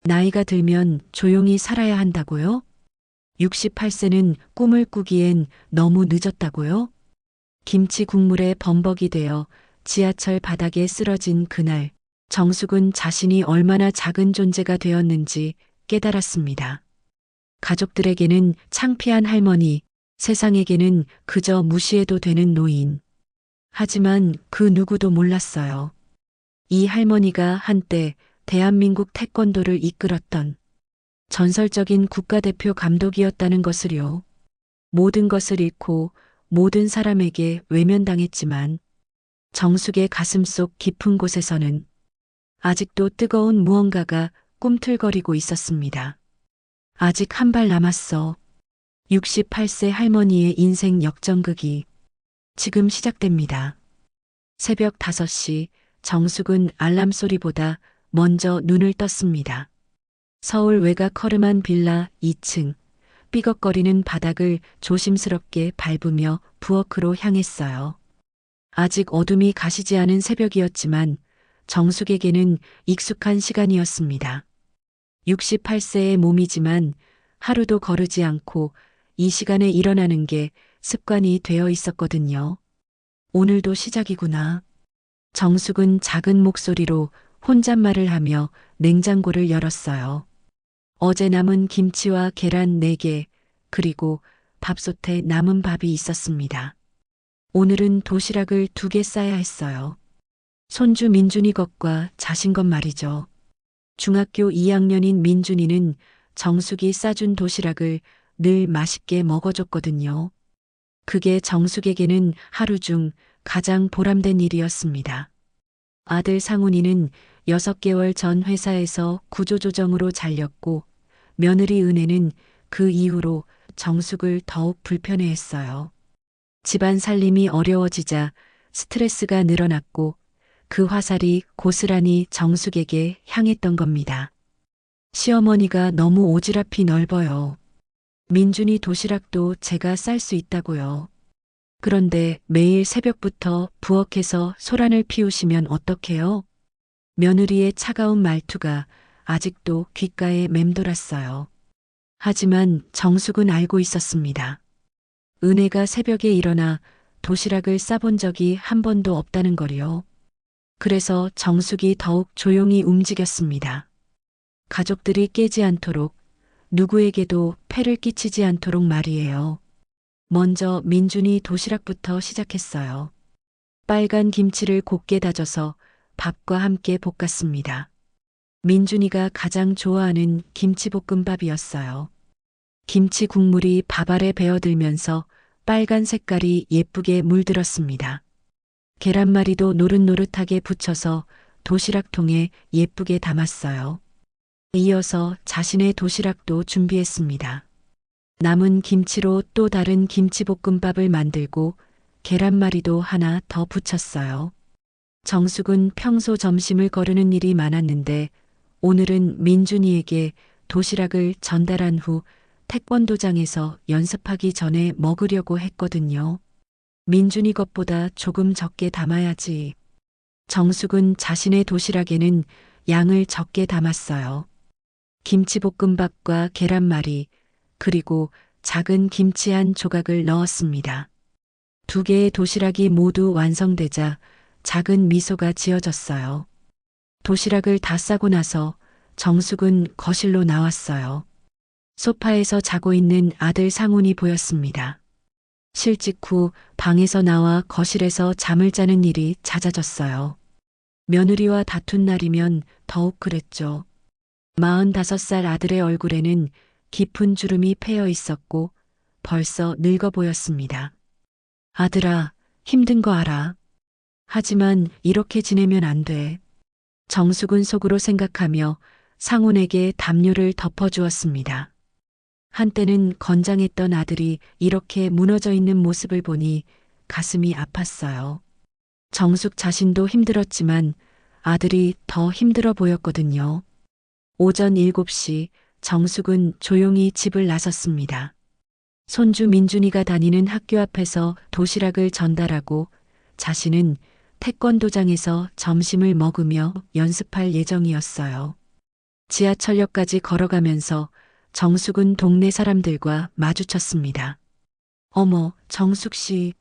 나이가 들면 조용히 살아야 한다고요? 68세는 꿈을 꾸기엔 너무 늦었다고요? 김치 국물에 범벅이 되어 지하철 바닥에 쓰러진 그날, 정숙은 자신이 얼마나 작은 존재가 되었는지 깨달았습니다. 가족들에게는 창피한 할머니, 세상에게는 그저 무시해도 되는 노인. 하지만 그 누구도 몰랐어요. 이 할머니가 한때 대한민국 태권도를 이끌었던 전설적인 국가대표 감독이었다는 것을요. 모든 것을 잃고 모든 사람에게 외면당했지만 정숙의 가슴속 깊은 곳에서는 아직도 뜨거운 무언가가 꿈틀거리고 있었습니다. 아직 한 발 남았어. 68세 할머니의 인생 역전극이 지금 시작됩니다. 새벽 5시 정숙은 알람 소리보다 먼저 눈을 떴습니다. 서울 외곽 허름한 빌라 2층, 삐걱거리는 바닥을 조심스럽게 밟으며 부엌으로 향했어요. 아직 어둠이 가시지 않은 새벽이었지만 정숙에게는 익숙한 시간이었습니다. 68세의 몸이지만 하루도 거르지 않고 이 시간에 일어나는 게 습관이 되어 있었거든요. 오늘도 시작이구나. 정숙은 작은 목소리로 혼잣말을 하며 냉장고를 열었어요. 어제 남은 김치와 계란 4개, 그리고 밥솥에 남은 밥이 있었습니다. 오늘은 도시락을 2개 싸야 했어요. 손주 민준이 것과 자신 것 말이죠. 중학교 2학년인 민준이는 정숙이 싸준 도시락을 늘 맛있게 먹어줬거든요. 그게 정숙에게는 하루 중 가장 보람된 일이었습니다. 아들 상훈이는 6개월 전 회사에서 구조조정으로 잘렸고 며느리 은혜는 그 이후로 정숙을 더욱 불편해했어요. 집안 살림이 어려워지자 스트레스가 늘어났고 그 화살이 고스란히 정숙에게 향했던 겁니다. 시어머니가 너무 오지랖이 넓어요. 민준이 도시락도 제가 쌀 수 있다고요. 그런데 매일 새벽부터 부엌에서 소란을 피우시면 어떡해요? 며느리의 차가운 말투가 아직도 귓가에 맴돌았어요. 하지만 정숙은 알고 있었습니다. 은혜가 새벽에 일어나 도시락을 싸본 적이 한 번도 없다는 거요. 그래서 정숙이 더욱 조용히 움직였습니다. 가족들이 깨지 않도록, 누구에게도 폐를 끼치지 않도록 말이에요. 먼저 민준이 도시락부터 시작했어요. 빨간 김치를 곱게 다져서 밥과 함께 볶았습니다. 민준이가 가장 좋아하는 김치볶음밥이었어요. 김치 국물이 밥 아래 배어들면서 빨간 색깔이 예쁘게 물들었습니다. 계란말이도 노릇노릇하게 부쳐서 도시락통에 예쁘게 담았어요. 이어서 자신의 도시락도 준비했습니다. 남은 김치로 또 다른 김치볶음밥을 만들고 계란말이도 하나 더 부쳤어요. 정숙은 평소 점심을 거르는 일이 많았는데 오늘은 민준이에게 도시락을 전달한 후 태권도장에서 연습하기 전에 먹으려고 했거든요. 민준이 것보다 조금 적게 담아야지. 정숙은 자신의 도시락에는 양을 적게 담았어요. 김치볶음밥과 계란말이, 그리고 작은 김치 한 조각을 넣었습니다. 2개의 도시락이 모두 완성되자 작은 미소가 지어졌어요. 도시락을 다 싸고 나서 정숙은 거실로 나왔어요. 소파에서 자고 있는 아들 상훈이 보였습니다. 실직 후 방에서 나와 거실에서 잠을 자는 일이 잦아졌어요. 며느리와 다툰 날이면 더욱 그랬죠. 45살 아들의 얼굴에는 깊은 주름이 패여 있었고 벌써 늙어 보였습니다. 아들아, 힘든 거 알아. 하지만 이렇게 지내면 안 돼. 정숙은 속으로 생각하며 상훈에게 담요를 덮어주었습니다. 한때는 건장했던 아들이 이렇게 무너져 있는 모습을 보니 가슴이 아팠어요. 정숙 자신도 힘들었지만 아들이 더 힘들어 보였거든요. 오전 7시 정숙은 조용히 집을 나섰습니다. 손주 민준이가 다니는 학교 앞에서 도시락을 전달하고 자신은 태권도장에서 점심을 먹으며 연습할 예정이었어요. 지하철역까지 걸어가면서 정숙은 동네 사람들과 마주쳤습니다. 어머, 정숙 씨,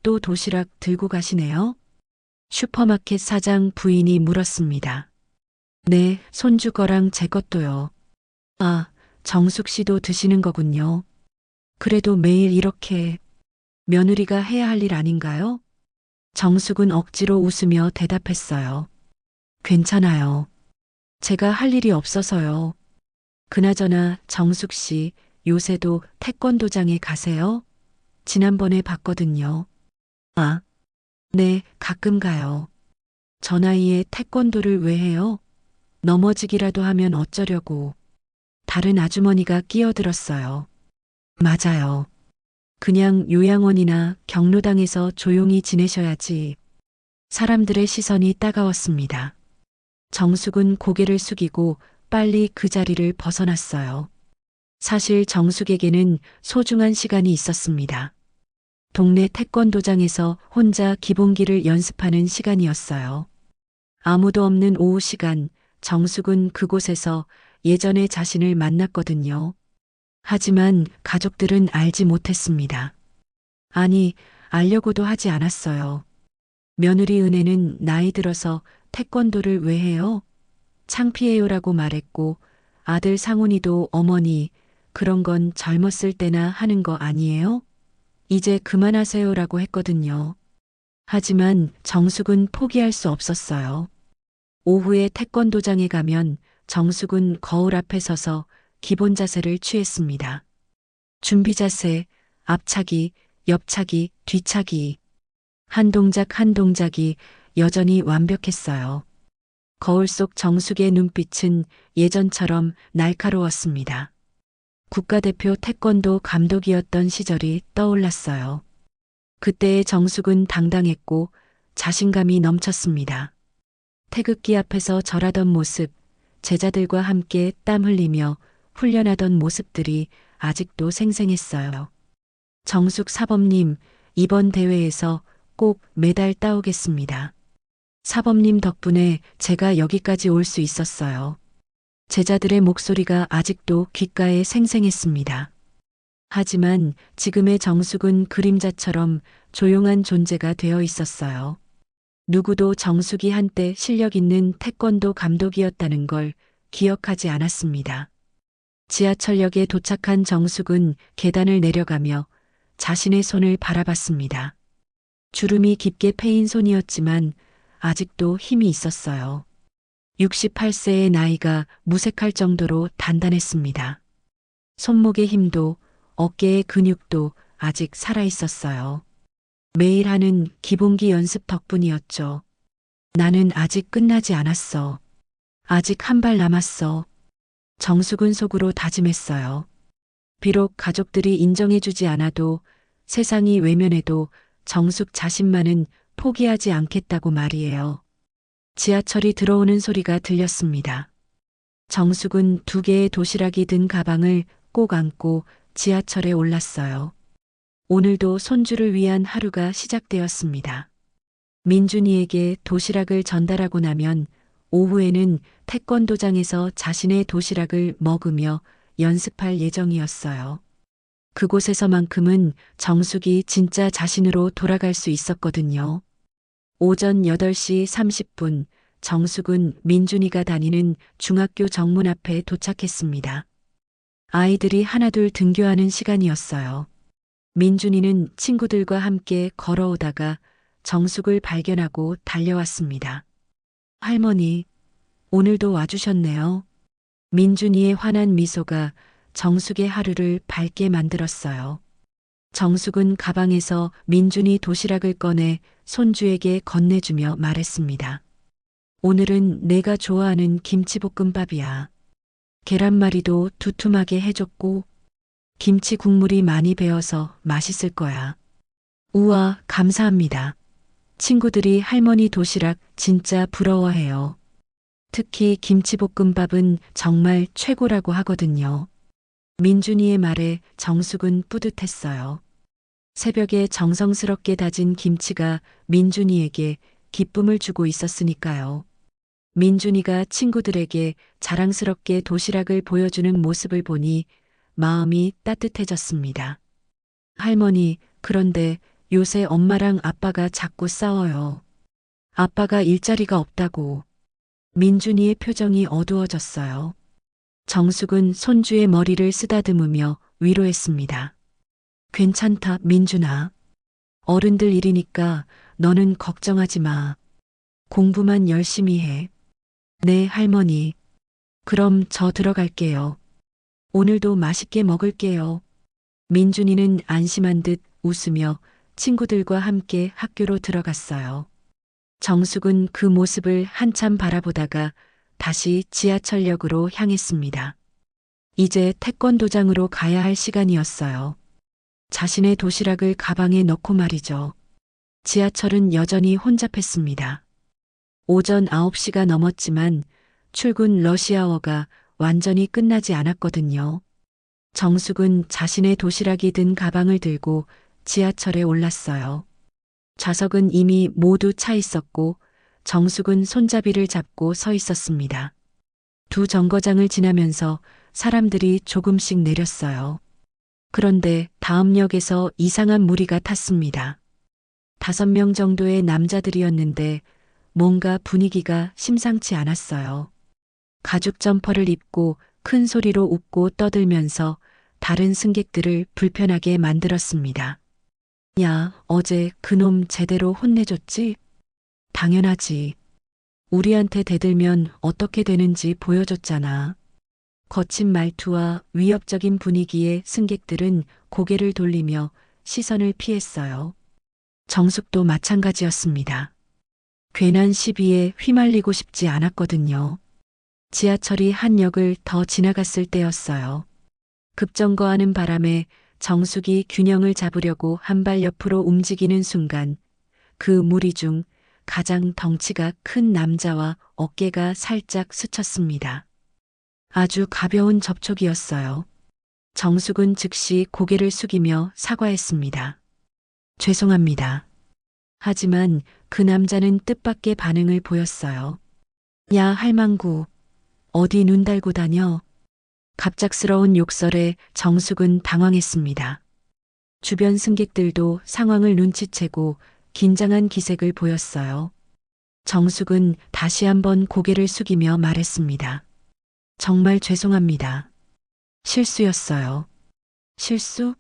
또 도시락 들고 가시네요? 슈퍼마켓 사장 부인이 물었습니다. 네, 손주 거랑 제 것도요. 아, 정숙 씨도 드시는 거군요. 그래도 매일 이렇게 며느리가 해야 할 일 아닌가요? 정숙은 억지로 웃으며 대답했어요. 괜찮아요. 제가 할 일이 없어서요. 그나저나 정숙 씨, 요새도 태권도장에 가세요? 지난번에 봤거든요. 아, 네, 가끔 가요. 저 나이에 태권도를 왜 해요? 넘어지기라도 하면 어쩌려고. 다른 아주머니가 끼어들었어요. 맞아요. 그냥 요양원이나 경로당에서 조용히 지내셔야지. 사람들의 시선이 따가웠습니다. 정숙은 고개를 숙이고 빨리 그 자리를 벗어났어요. 사실 정숙에게는 소중한 시간이 있었습니다. 동네 태권도장에서 혼자 기본기를 연습하는 시간이었어요. 아무도 없는 오후 시간, 정숙은 그곳에서 예전의 자신을 만났거든요. 하지만 가족들은 알지 못했습니다. 아니, 알려고도 하지 않았어요. 며느리 은혜는 나이 들어서 태권도를 왜 해요? 창피해요라고 말했고, 아들 상훈이도 어머니, 그런 건 젊었을 때나 하는 거 아니에요? 이제 그만하세요라고 했거든요. 하지만 정숙은 포기할 수 없었어요. 오후에 태권도장에 가면 정숙은 거울 앞에 서서 기본 자세를 취했습니다. 준비 자세, 앞차기, 옆차기, 뒤차기. 한 동작 한 동작이 여전히 완벽했어요. 거울 속 정숙의 눈빛은 예전처럼 날카로웠습니다. 국가대표 태권도 감독이었던 시절이 떠올랐어요. 그때의 정숙은 당당했고 자신감이 넘쳤습니다. 태극기 앞에서 절하던 모습, 제자들과 함께 땀 흘리며 훈련하던 모습들이 아직도 생생했어요. 정숙 사범님, 이번 대회에서 꼭 메달 따오겠습니다. 사범님 덕분에 제가 여기까지 올 수 있었어요. 제자들의 목소리가 아직도 귓가에 생생했습니다. 하지만 지금의 정숙은 그림자처럼 조용한 존재가 되어 있었어요. 누구도 정숙이 한때 실력 있는 태권도 감독이었다는 걸 기억하지 않았습니다. 지하철역에 도착한 정숙은 계단을 내려가며 자신의 손을 바라봤습니다. 주름이 깊게 패인 손이었지만 아직도 힘이 있었어요. 68세의 나이가 무색할 정도로 단단했습니다. 손목의 힘도 어깨의 근육도 아직 살아 있었어요. 매일 하는 기본기 연습 덕분이었죠. 나는 아직 끝나지 않았어. 아직 한 발 남았어. 정숙은 속으로 다짐했어요. 비록 가족들이 인정해주지 않아도 세상이 외면해도 정숙 자신만은 포기하지 않겠다고 말이에요. 지하철이 들어오는 소리가 들렸습니다. 정숙은 2개의 도시락이 든 가방을 꼭 안고 지하철에 올랐어요. 오늘도 손주를 위한 하루가 시작되었습니다. 민준이에게 도시락을 전달하고 나면 오후에는 태권도장에서 자신의 도시락을 먹으며 연습할 예정이었어요. 그곳에서만큼은 정숙이 진짜 자신으로 돌아갈 수 있었거든요. 오전 8시 30분 정숙은 민준이가 다니는 중학교 정문 앞에 도착했습니다. 아이들이 하나둘 등교하는 시간이었어요. 민준이는 친구들과 함께 걸어오다가 정숙을 발견하고 달려왔습니다. 할머니, 오늘도 와주셨네요. 민준이의 환한 미소가 정숙의 하루를 밝게 만들었어요. 정숙은 가방에서 민준이 도시락을 꺼내 손주에게 건네주며 말했습니다. 오늘은 내가 좋아하는 김치볶음밥이야. 계란말이도 두툼하게 해줬고 김치 국물이 많이 배어서 맛있을 거야. 우와, 감사합니다. 친구들이 할머니 도시락 진짜 부러워해요. 특히 김치볶음밥은 정말 최고라고 하거든요. 민준이의 말에 정숙은 뿌듯했어요. 새벽에 정성스럽게 다진 김치가 민준이에게 기쁨을 주고 있었으니까요. 민준이가 친구들에게 자랑스럽게 도시락을 보여주는 모습을 보니 마음이 따뜻해졌습니다. 할머니, 그런데 요새 엄마랑 아빠가 자꾸 싸워요. 아빠가 일자리가 없다고. 민준이의 표정이 어두워졌어요. 정숙은 손주의 머리를 쓰다듬으며 위로했습니다. 괜찮다, 민준아. 어른들 일이니까 너는 걱정하지 마. 공부만 열심히 해. 네, 할머니. 그럼 저 들어갈게요. 오늘도 맛있게 먹을게요. 민준이는 안심한 듯 웃으며 친구들과 함께 학교로 들어갔어요. 정숙은 그 모습을 한참 바라보다가 다시 지하철역으로 향했습니다. 이제 태권도장으로 가야 할 시간이었어요. 자신의 도시락을 가방에 넣고 말이죠. 지하철은 여전히 혼잡했습니다. 오전 9시가 넘었지만 출근 러시아워가 완전히 끝나지 않았거든요. 정숙은 자신의 도시락이 든 가방을 들고 지하철에 올랐어요. 좌석은 이미 모두 차 있었고 정숙은 손잡이를 잡고 서 있었습니다. 두 정거장을 지나면서 사람들이 조금씩 내렸어요. 그런데 다음 역에서 이상한 무리가 탔습니다. 5명 정도의 남자들이었는데 뭔가 분위기가 심상치 않았어요. 가죽 점퍼를 입고 큰 소리로 웃고 떠들면서 다른 승객들을 불편하게 만들었습니다. 야, 어제 그놈 제대로 혼내줬지? 당연하지. 우리한테 대들면 어떻게 되는지 보여줬잖아. 거친 말투와 위협적인 분위기에 승객들은 고개를 돌리며 시선을 피했어요. 정숙도 마찬가지였습니다. 괜한 시비에 휘말리고 싶지 않았거든요. 지하철이 한 역을 더 지나갔을 때였어요. 급정거하는 바람에 정숙이 균형을 잡으려고 한 발 옆으로 움직이는 순간 그 무리 중 가장 덩치가 큰 남자와 어깨가 살짝 스쳤습니다. 아주 가벼운 접촉이었어요. 정숙은 즉시 고개를 숙이며 사과했습니다. 죄송합니다. 하지만 그 남자는 뜻밖의 반응을 보였어요. 야, 할망구. 어디 눈 달고 다녀? 갑작스러운 욕설에 정숙은 당황했습니다. 주변 승객들도 상황을 눈치채고 긴장한 기색을 보였어요. 정숙은 다시 한번 고개를 숙이며 말했습니다. 정말 죄송합니다. 실수였어요. 실수?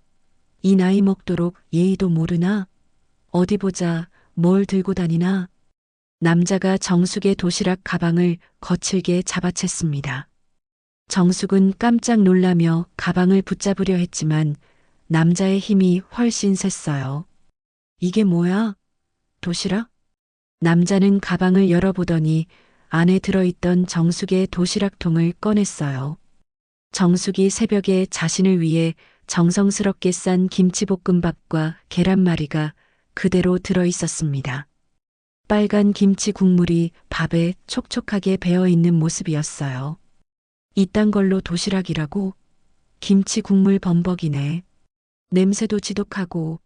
이 나이 먹도록 예의도 모르나? 어디 보자, 뭘 들고 다니나? 남자가 정숙의 도시락 가방을 거칠게 잡아챘습니다. 정숙은 깜짝 놀라며 가방을 붙잡으려 했지만 남자의 힘이 훨씬 셌어요. 이게 뭐야? 도시락? 남자는 가방을 열어보더니 안에 들어있던 정숙의 도시락통을 꺼냈어요. 정숙이 새벽에 자신을 위해 정성스럽게 싼 김치볶음밥과 계란말이가 그대로 들어있었습니다. 빨간 김치 국물이 밥에 촉촉하게 배어있는 모습이었어요. 이딴 걸로 도시락이라고? 김치 국물 범벅이네. 냄새도 지독하고.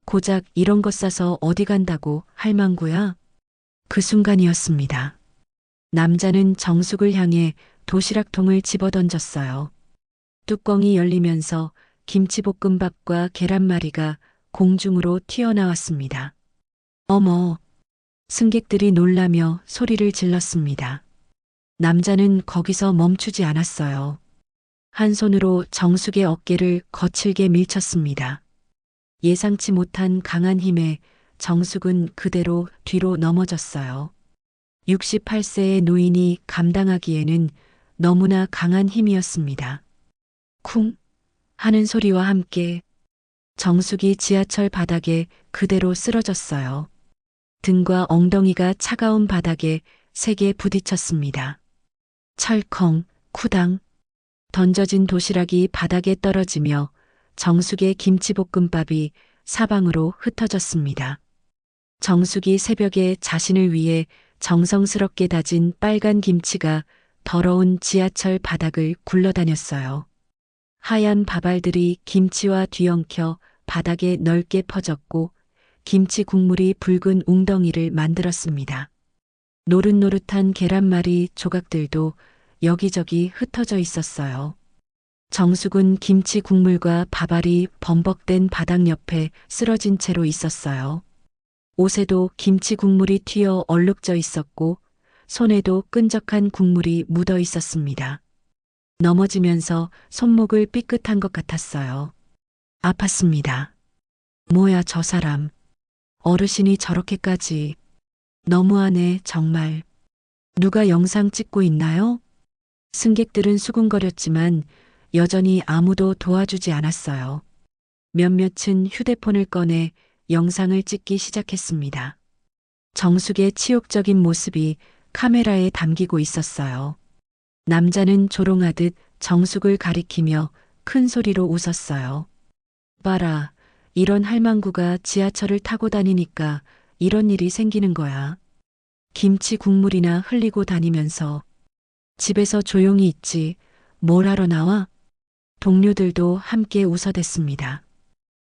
고작 이런 거 싸서 어디 간다고 할망구야? 그 순간이었습니다. 남자는 정숙을 향해 도시락통을 집어던졌어요. 뚜껑이 열리면서 김치볶음밥과 계란말이가 공중으로 튀어나왔습니다. 어머! 승객들이 놀라며 소리를 질렀습니다. 남자는 거기서 멈추지 않았어요. 한 손으로 정숙의 어깨를 거칠게 밀쳤습니다. 예상치 못한 강한 힘에 정숙은 그대로 뒤로 넘어졌어요. 68세의 노인이 감당하기에는 너무나 강한 힘이었습니다. 쿵 하는 소리와 함께 정숙이 지하철 바닥에 그대로 쓰러졌어요. 등과 엉덩이가 차가운 바닥에 세게 부딪혔습니다. 철컹, 쿠당, 던져진 도시락이 바닥에 떨어지며 정숙의 김치볶음밥이 사방으로 흩어졌습니다. 정숙이 새벽에 자신을 위해 정성스럽게 다진 빨간 김치가 더러운 지하철 바닥을 굴러다녔어요. 하얀 밥알들이 김치와 뒤엉켜 바닥에 넓게 퍼졌고 김치 국물이 붉은 웅덩이를 만들었습니다. 노릇노릇한 계란말이 조각들도 여기저기 흩어져 있었어요. 정숙은 김치 국물과 밥알이 범벅된 바닥 옆에 쓰러진 채로 있었어요. 옷에도 김치 국물이 튀어 얼룩져 있었고 손에도 끈적한 국물이 묻어 있었습니다. 넘어지면서 손목을 삐끗한 것 같았어요. 아팠습니다. 뭐야 저 사람. 어르신이 저렇게까지. 너무하네 정말. 누가 영상 찍고 있나요? 승객들은 수군거렸지만 여전히 아무도 도와주지 않았어요. 몇몇은 휴대폰을 꺼내 영상을 찍기 시작했습니다. 정숙의 치욕적인 모습이 카메라에 담기고 있었어요. 남자는 조롱하듯 정숙을 가리키며 큰 소리로 웃었어요. 봐라, 이런 할망구가 지하철을 타고 다니니까 이런 일이 생기는 거야. 김치 국물이나 흘리고 다니면서 집에서 조용히 있지 뭘 하러 나와? 동료들도 함께 웃어댔습니다.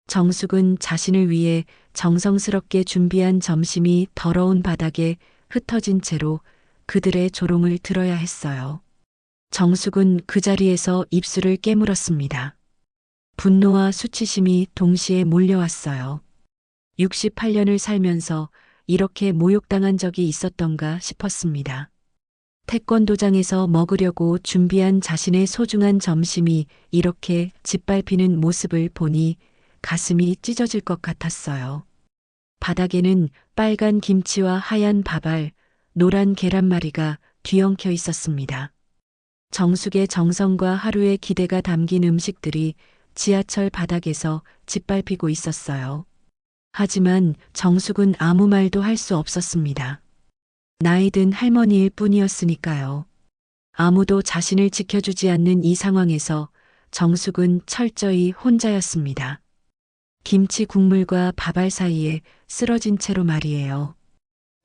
정숙은 자신을 위해 정성스럽게 준비한 점심이 더러운 바닥에 흩어진 채로 그들의 조롱을 들어야 했어요. 정숙은 그 자리에서 입술을 깨물었습니다. 분노와 수치심이 동시에 몰려왔어요. 68년을 살면서 이렇게 모욕당한 적이 있었던가 싶었습니다. 태권도장에서 먹으려고 준비한 자신의 소중한 점심이 이렇게 짓밟히는 모습을 보니 가슴이 찢어질 것 같았어요. 바닥에는 빨간 김치와 하얀 밥알, 노란 계란말이가 뒤엉켜 있었습니다. 정숙의 정성과 하루의 기대가 담긴 음식들이 지하철 바닥에서 짓밟히고 있었어요. 하지만 정숙은 아무 말도 할 수 없었습니다. 나이 든 할머니일 뿐이었으니까요. 아무도 자신을 지켜주지 않는 이 상황에서 정숙은 철저히 혼자였습니다. 김치 국물과 밥알 사이에 쓰러진 채로 말이에요.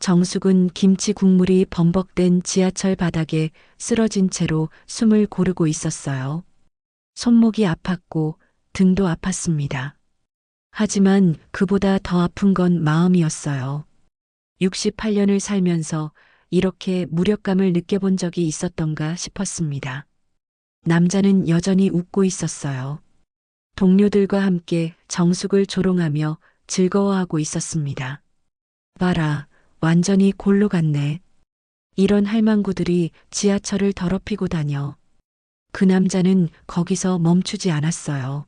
정숙은 김치 국물이 범벅된 지하철 바닥에 쓰러진 채로 숨을 고르고 있었어요. 손목이 아팠고 등도 아팠습니다. 하지만 그보다 더 아픈 건 마음이었어요. 68년을 살면서 이렇게 무력감을 느껴본 적이 있었던가 싶었습니다. 남자는 여전히 웃고 있었어요. 동료들과 함께 정숙을 조롱하며 즐거워하고 있었습니다. 봐라, 완전히 골로 갔네. 이런 할망구들이 지하철을 더럽히고 다녀. 그 남자는 거기서 멈추지 않았어요.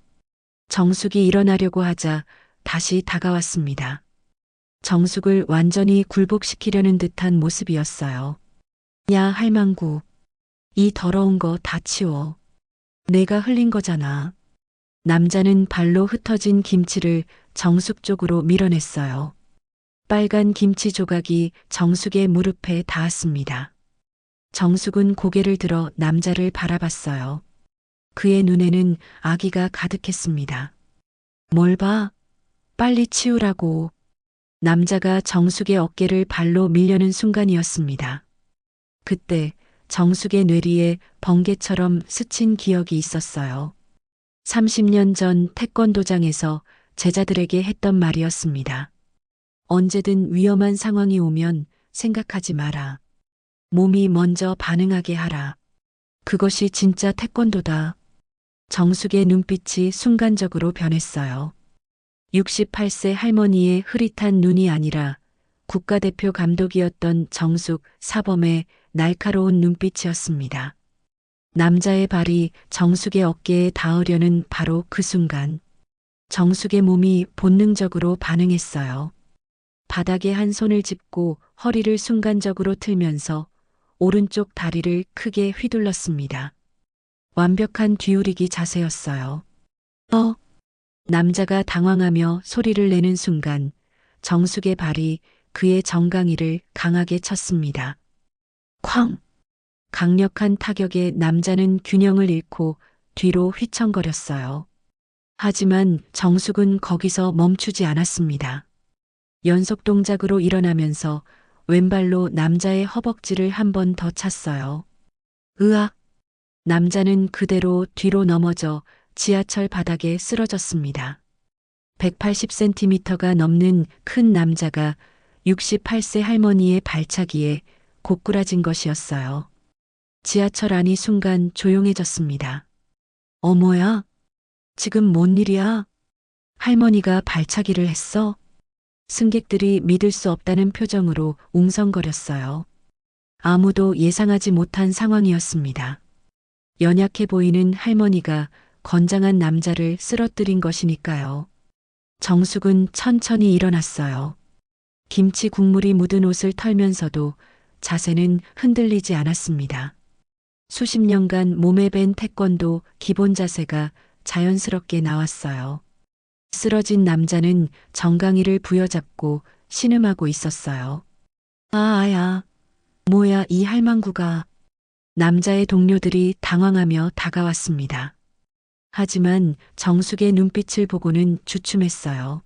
정숙이 일어나려고 하자 다시 다가왔습니다. 정숙을 완전히 굴복시키려는 듯한 모습이었어요. 야, 할망구. 이 더러운 거 다 치워. 내가 흘린 거잖아. 남자는 발로 흩어진 김치를 정숙 쪽으로 밀어냈어요. 빨간 김치 조각이 정숙의 무릎에 닿았습니다. 정숙은 고개를 들어 남자를 바라봤어요. 그의 눈에는 아기가 가득했습니다. 뭘 봐? 빨리 치우라고. 남자가 정숙의 어깨를 발로 밀려는 순간이었습니다. 그때 정숙의 뇌리에 번개처럼 스친 기억이 있었어요. 30년 전 태권도장에서 제자들에게 했던 말이었습니다. 언제든 위험한 상황이 오면 생각하지 마라. 몸이 먼저 반응하게 하라. 그것이 진짜 태권도다. 정숙의 눈빛이 순간적으로 변했어요. 68세 할머니의 흐릿한 눈이 아니라 국가대표 감독이었던 정숙 사범의 날카로운 눈빛이었습니다. 남자의 발이 정숙의 어깨에 닿으려는 바로 그 순간 정숙의 몸이 본능적으로 반응했어요. 바닥에 한 손을 짚고 허리를 순간적으로 틀면서 오른쪽 다리를 크게 휘둘렀습니다. 완벽한 뒤우리기 자세였어요. 남자가 당황하며 소리를 내는 순간 정숙의 발이 그의 정강이를 강하게 쳤습니다. 쾅! 강력한 타격에 남자는 균형을 잃고 뒤로 휘청거렸어요. 하지만 정숙은 거기서 멈추지 않았습니다. 연속 동작으로 일어나면서 왼발로 남자의 허벅지를 한 번 더 찼어요. 으악! 남자는 그대로 뒤로 넘어져 지하철 바닥에 쓰러졌습니다. 180cm가 넘는 큰 남자가 68세 할머니의 발차기에 고꾸라진 것이었어요. 지하철 안이 순간 조용해졌습니다. 어머야, 지금 뭔 일이야? 할머니가 발차기를 했어? 승객들이 믿을 수 없다는 표정으로 웅성거렸어요. 아무도 예상하지 못한 상황이었습니다. 연약해 보이는 할머니가 건장한 남자를 쓰러뜨린 것이니까요. 정숙은 천천히 일어났어요. 김치 국물이 묻은 옷을 털면서도 자세는 흔들리지 않았습니다. 수십 년간 몸에 밴 태권도 기본 자세가 자연스럽게 나왔어요. 쓰러진 남자는 정강이를 부여잡고 신음하고 있었어요. 아야, 뭐야 이 할망구가. 남자의 동료들이 당황하며 다가왔습니다. 하지만 정숙의 눈빛을 보고는 주춤했어요.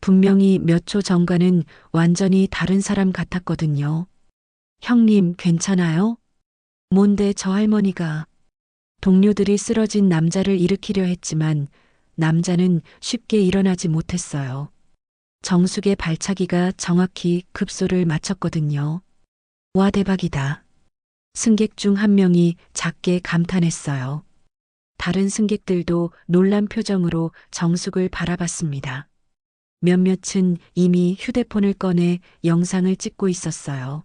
분명히 몇 초 전과는 완전히 다른 사람 같았거든요. 형님, 괜찮아요? 뭔데 저 할머니가. 동료들이 쓰러진 남자를 일으키려 했지만 남자는 쉽게 일어나지 못했어요. 정숙의 발차기가 정확히 급소를 맞췄거든요. 와, 대박이다. 승객 중 한 명이 작게 감탄했어요. 다른 승객들도 놀란 표정으로 정숙을 바라봤습니다. 몇몇은 이미 휴대폰을 꺼내 영상을 찍고 있었어요.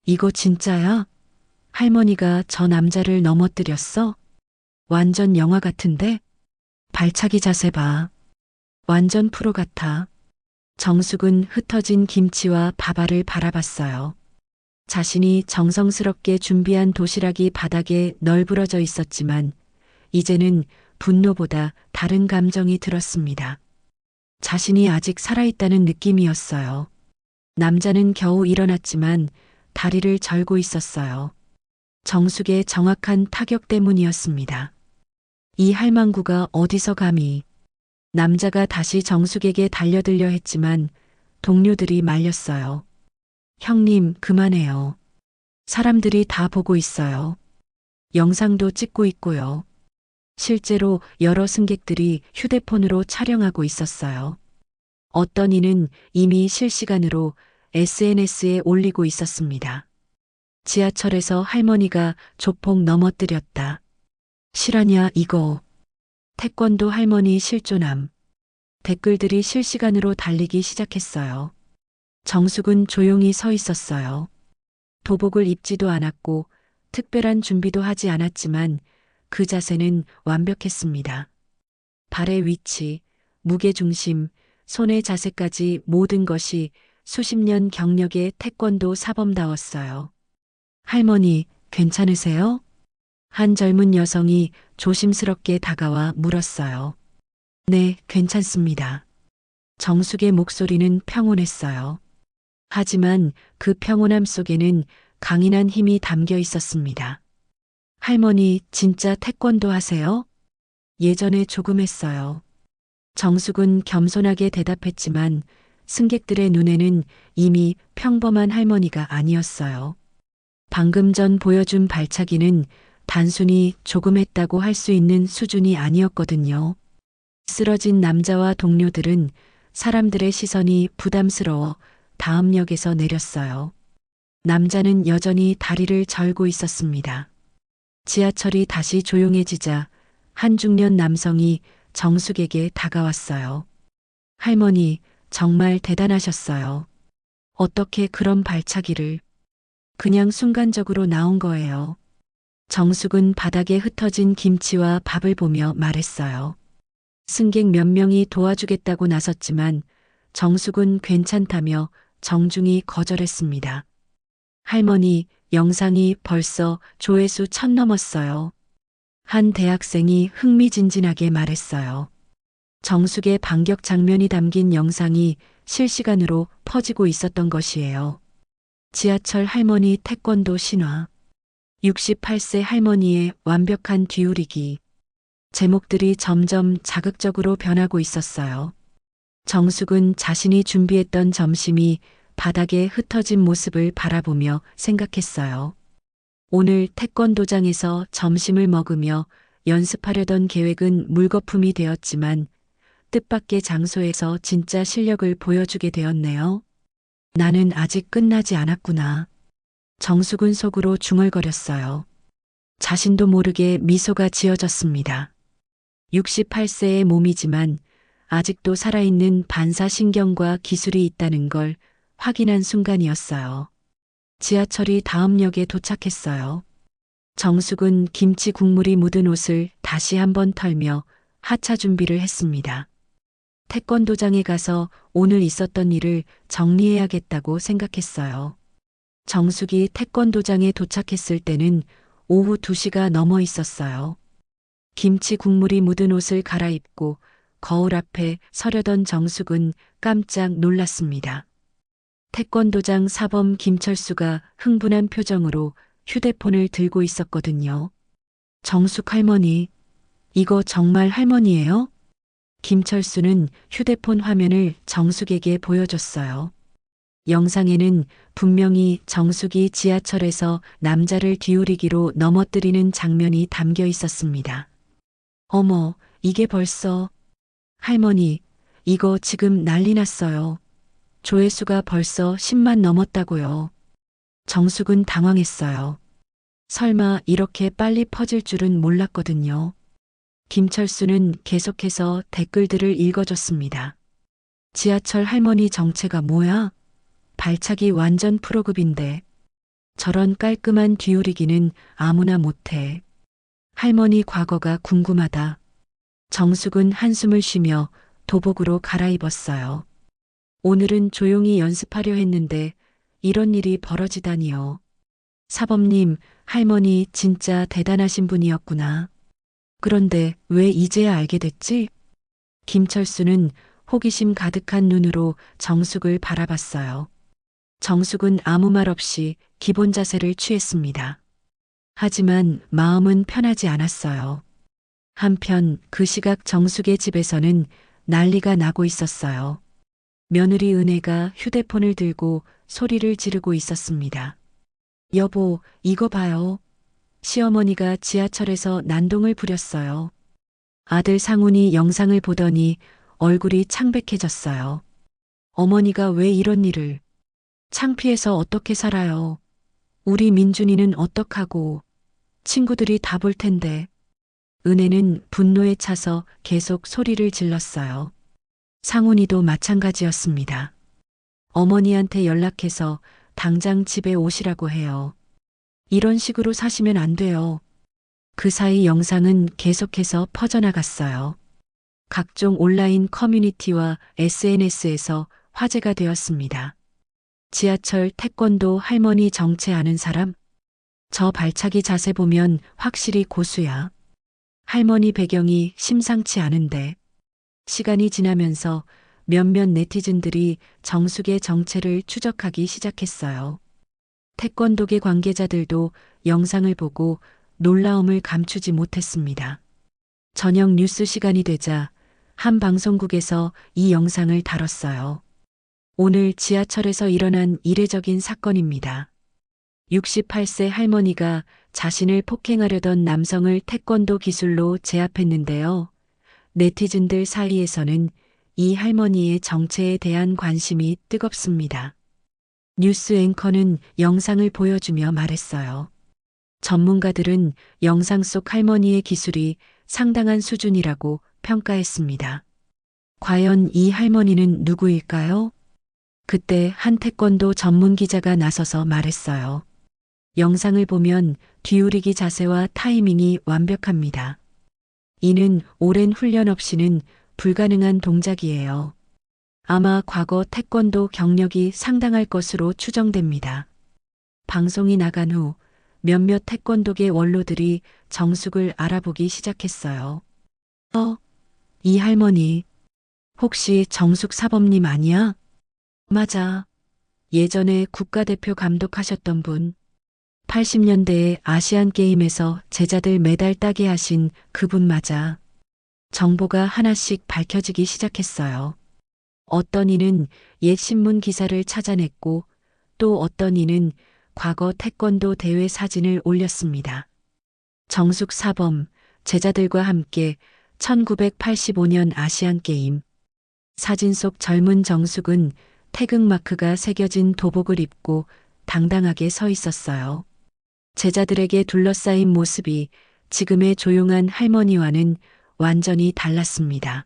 이거 진짜야? 할머니가 저 남자를 넘어뜨렸어? 완전 영화 같은데? 발차기 자세 봐. 완전 프로 같아. 정숙은 흩어진 김치와 밥알을 바라봤어요. 자신이 정성스럽게 준비한 도시락이 바닥에 널브러져 있었지만 이제는 분노보다 다른 감정이 들었습니다. 자신이 아직 살아있다는 느낌이었어요. 남자는 겨우 일어났지만 다리를 절고 있었어요. 정숙의 정확한 타격 때문이었습니다. 이 할망구가 어디서 감히. 남자가 다시 정숙에게 달려들려 했지만 동료들이 말렸어요. 형님, 그만해요. 사람들이 다 보고 있어요. 영상도 찍고 있고요. 실제로 여러 승객들이 휴대폰으로 촬영하고 있었어요. 어떤 이는 이미 실시간으로 SNS에 올리고 있었습니다. 지하철에서 할머니가 조폭 넘어뜨렸다. 실화냐 이거. 태권도 할머니 실존함. 댓글들이 실시간으로 달리기 시작했어요. 정숙은 조용히 서 있었어요. 도복을 입지도 않았고 특별한 준비도 하지 않았지만 그 자세는 완벽했습니다. 발의 위치, 무게중심, 손의 자세까지 모든 것이 수십 년 경력의 태권도 사범다웠어요. 할머니, 괜찮으세요? 한 젊은 여성이 조심스럽게 다가와 물었어요. 네, 괜찮습니다. 정숙의 목소리는 평온했어요. 하지만 그 평온함 속에는 강인한 힘이 담겨 있었습니다. 할머니, 진짜 태권도 하세요? 예전에 조금 했어요. 정숙은 겸손하게 대답했지만 승객들의 눈에는 이미 평범한 할머니가 아니었어요. 방금 전 보여준 발차기는 단순히 조금 했다고 할 수 있는 수준이 아니었거든요. 쓰러진 남자와 동료들은 사람들의 시선이 부담스러워 다음 역에서 내렸어요. 남자는 여전히 다리를 절고 있었습니다. 지하철이 다시 조용해지자 한 중년 남성이 정숙에게 다가왔어요. 할머니, 정말 대단하셨어요. 어떻게 그런 발차기를. 그냥 순간적으로 나온 거예요. 정숙은 바닥에 흩어진 김치와 밥을 보며 말했어요. 승객 몇 명이 도와주겠다고 나섰지만 정숙은 괜찮다며 정중히 거절했습니다. 할머니, 영상이 벌써 조회수 1000 넘었어요. 한 대학생이 흥미진진하게 말했어요. 정숙의 반격 장면이 담긴 영상이 실시간으로 퍼지고 있었던 것이에요. 지하철 할머니 태권도 신화. 68세 할머니의 완벽한 뒤우리기. 제목들이 점점 자극적으로 변하고 있었어요. 정숙은 자신이 준비했던 점심이 바닥에 흩어진 모습을 바라보며 생각했어요. 오늘 태권도장에서 점심을 먹으며 연습하려던 계획은 물거품이 되었지만 뜻밖의 장소에서 진짜 실력을 보여주게 되었네요. 나는 아직 끝나지 않았구나. 정숙은 속으로 중얼거렸어요. 자신도 모르게 미소가 지어졌습니다. 68세의 몸이지만 아직도 살아있는 반사신경과 기술이 있다는 걸 확인한 순간이었어요. 지하철이 다음 역에 도착했어요. 정숙은 김치 국물이 묻은 옷을 다시 한번 털며 하차 준비를 했습니다. 태권도장에 가서 오늘 있었던 일을 정리해야겠다고 생각했어요. 정숙이 태권도장에 도착했을 때는 오후 2시가 넘어 있었어요. 김치 국물이 묻은 옷을 갈아입고 거울 앞에 서려던 정숙은 깜짝 놀랐습니다. 태권도장 사범 김철수가 흥분한 표정으로 휴대폰을 들고 있었거든요. 정숙 할머니, 이거 정말 할머니예요? 김철수는 휴대폰 화면을 정숙에게 보여줬어요. 영상에는 분명히 정숙이 지하철에서 남자를 뒤우리기로 넘어뜨리는 장면이 담겨 있었습니다. 어머, 이게 벌써. 할머니, 이거 지금 난리 났어요. 조회수가 벌써 10만 넘었다고요. 정숙은 당황했어요. 설마 이렇게 빨리 퍼질 줄은 몰랐거든요. 김철수는 계속해서 댓글들을 읽어줬습니다. 지하철 할머니 정체가 뭐야? 발차기 완전 프로급인데. 저런 깔끔한 뒤우리기는 아무나 못해. 할머니 과거가 궁금하다. 정숙은 한숨을 쉬며 도복으로 갈아입었어요. 오늘은 조용히 연습하려 했는데 이런 일이 벌어지다니요. 사범님, 할머니 진짜 대단하신 분이었구나. 그런데 왜 이제야 알게 됐지? 김철수는 호기심 가득한 눈으로 정숙을 바라봤어요. 정숙은 아무 말 없이 기본 자세를 취했습니다. 하지만 마음은 편하지 않았어요. 한편 그 시각 정숙의 집에서는 난리가 나고 있었어요. 며느리 은혜가 휴대폰을 들고 소리를 지르고 있었습니다. 여보, 이거 봐요. 시어머니가 지하철에서 난동을 부렸어요. 아들 상훈이 영상을 보더니 얼굴이 창백해졌어요. 어머니가 왜 이런 일을. 창피해서 어떻게 살아요. 우리 민준이는 어떡하고. 친구들이 다 볼 텐데. 은혜는 분노에 차서 계속 소리를 질렀어요. 상훈이도 마찬가지였습니다. 어머니한테 연락해서 당장 집에 오시라고 해요. 이런 식으로 사시면 안 돼요. 그 사이 영상은 계속해서 퍼져나갔어요. 각종 온라인 커뮤니티와 SNS에서 화제가 되었습니다. 지하철 태권도 할머니 정체 아는 사람? 저 발차기 자세 보면 확실히 고수야. 할머니 배경이 심상치 않은데. 시간이 지나면서 몇몇 네티즌들이 정숙의 정체를 추적하기 시작했어요. 태권도계 관계자들도 영상을 보고 놀라움을 감추지 못했습니다. 저녁 뉴스 시간이 되자 한 방송국에서 이 영상을 다뤘어요. 오늘 지하철에서 일어난 이례적인 사건입니다. 68세 할머니가 자신을 폭행하려던 남성을 태권도 기술로 제압했는데요. 네티즌들 사이에서는 이 할머니의 정체에 대한 관심이 뜨겁습니다. 뉴스 앵커는 영상을 보여주며 말했어요. 전문가들은 영상 속 할머니의 기술이 상당한 수준이라고 평가했습니다. 과연 이 할머니는 누구일까요? 그때 한 태권도 전문 기자가 나서서 말했어요. 영상을 보면 뒤우리기 자세와 타이밍이 완벽합니다. 이는 오랜 훈련 없이는 불가능한 동작이에요. 아마 과거 태권도 경력이 상당할 것으로 추정됩니다. 방송이 나간 후 몇몇 태권도계 원로들이 정숙을 알아보기 시작했어요. 이 할머니, 혹시 정숙 사범님 아니야? 맞아. 예전에 국가대표 감독하셨던 분. 80년대에 아시안게임에서 제자들 메달 따게 하신 그분 맞아. 정보가 하나씩 밝혀지기 시작했어요. 어떤 이는 옛 신문 기사를 찾아냈고 또 어떤 이는 과거 태권도 대회 사진을 올렸습니다. 정숙 사범, 제자들과 함께 1985년 아시안게임. 사진 속 젊은 정숙은 태극마크가 새겨진 도복을 입고 당당하게 서 있었어요. 제자들에게 둘러싸인 모습이 지금의 조용한 할머니와는 완전히 달랐습니다.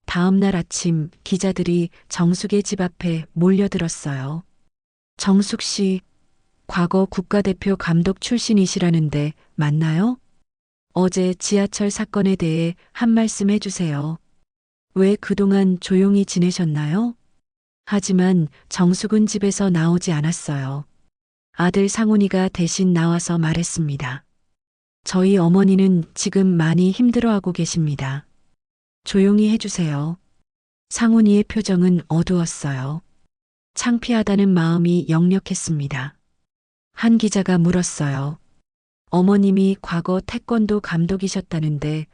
다음 날 아침 기자들이 정숙의 집 앞에 몰려들었어요. 정숙 씨, 과거 국가대표 감독 출신이시라는데 맞나요? 어제 지하철 사건에 대해 한 말씀 해주세요. 왜 그동안 조용히 지내셨나요? 하지만 정숙은 집에서 나오지 않았어요. 아들 상훈이가 대신 나와서 말했습니다. 저희 어머니는 지금 많이 힘들어하고 계십니다. 조용히 해주세요. 상훈이의 표정은 어두웠어요. 창피하다는 마음이 역력했습니다. 한 기자가 물었어요. 어머님이 과거 태권도 감독이셨다는데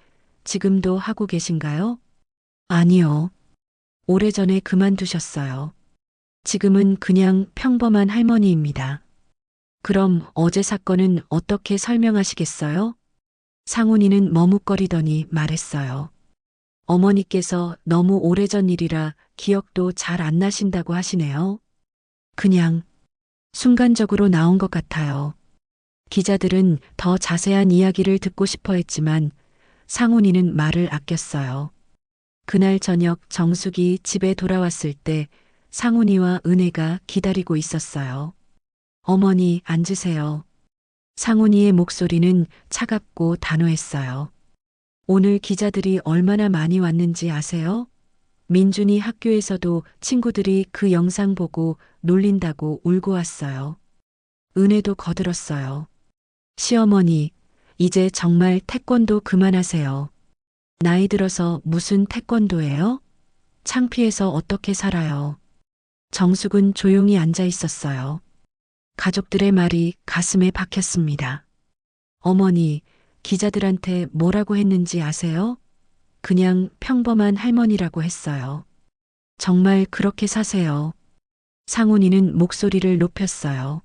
지금도 하고 계신가요? 아니요. 오래전에 그만두셨어요. 지금은 그냥 평범한 할머니입니다. 그럼 어제 사건은 어떻게 설명하시겠어요? 상훈이는 머뭇거리더니 말했어요. 어머니께서 너무 오래전 일이라 기억도 잘 안 나신다고 하시네요. 그냥 순간적으로 나온 것 같아요. 기자들은 더 자세한 이야기를 듣고 싶어 했지만 상훈이는 말을 아꼈어요. 그날 저녁 정숙이 집에 돌아왔을 때 상훈이와 은혜가 기다리고 있었어요. 어머니, 앉으세요. 상훈이의 목소리는 차갑고 단호했어요. 오늘 기자들이 얼마나 많이 왔는지 아세요? 민준이 학교에서도 친구들이 그 영상 보고 놀린다고 울고 왔어요. 은혜도 거들었어요. 시어머니, 이제 정말 태권도 그만하세요. 나이 들어서 무슨 태권도예요? 창피해서 어떻게 살아요? 정숙은 조용히 앉아 있었어요. 가족들의 말이 가슴에 박혔습니다. 어머니, 기자들한테 뭐라고 했는지 아세요? 그냥 평범한 할머니라고 했어요. 정말 그렇게 사세요. 상훈이는 목소리를 높였어요.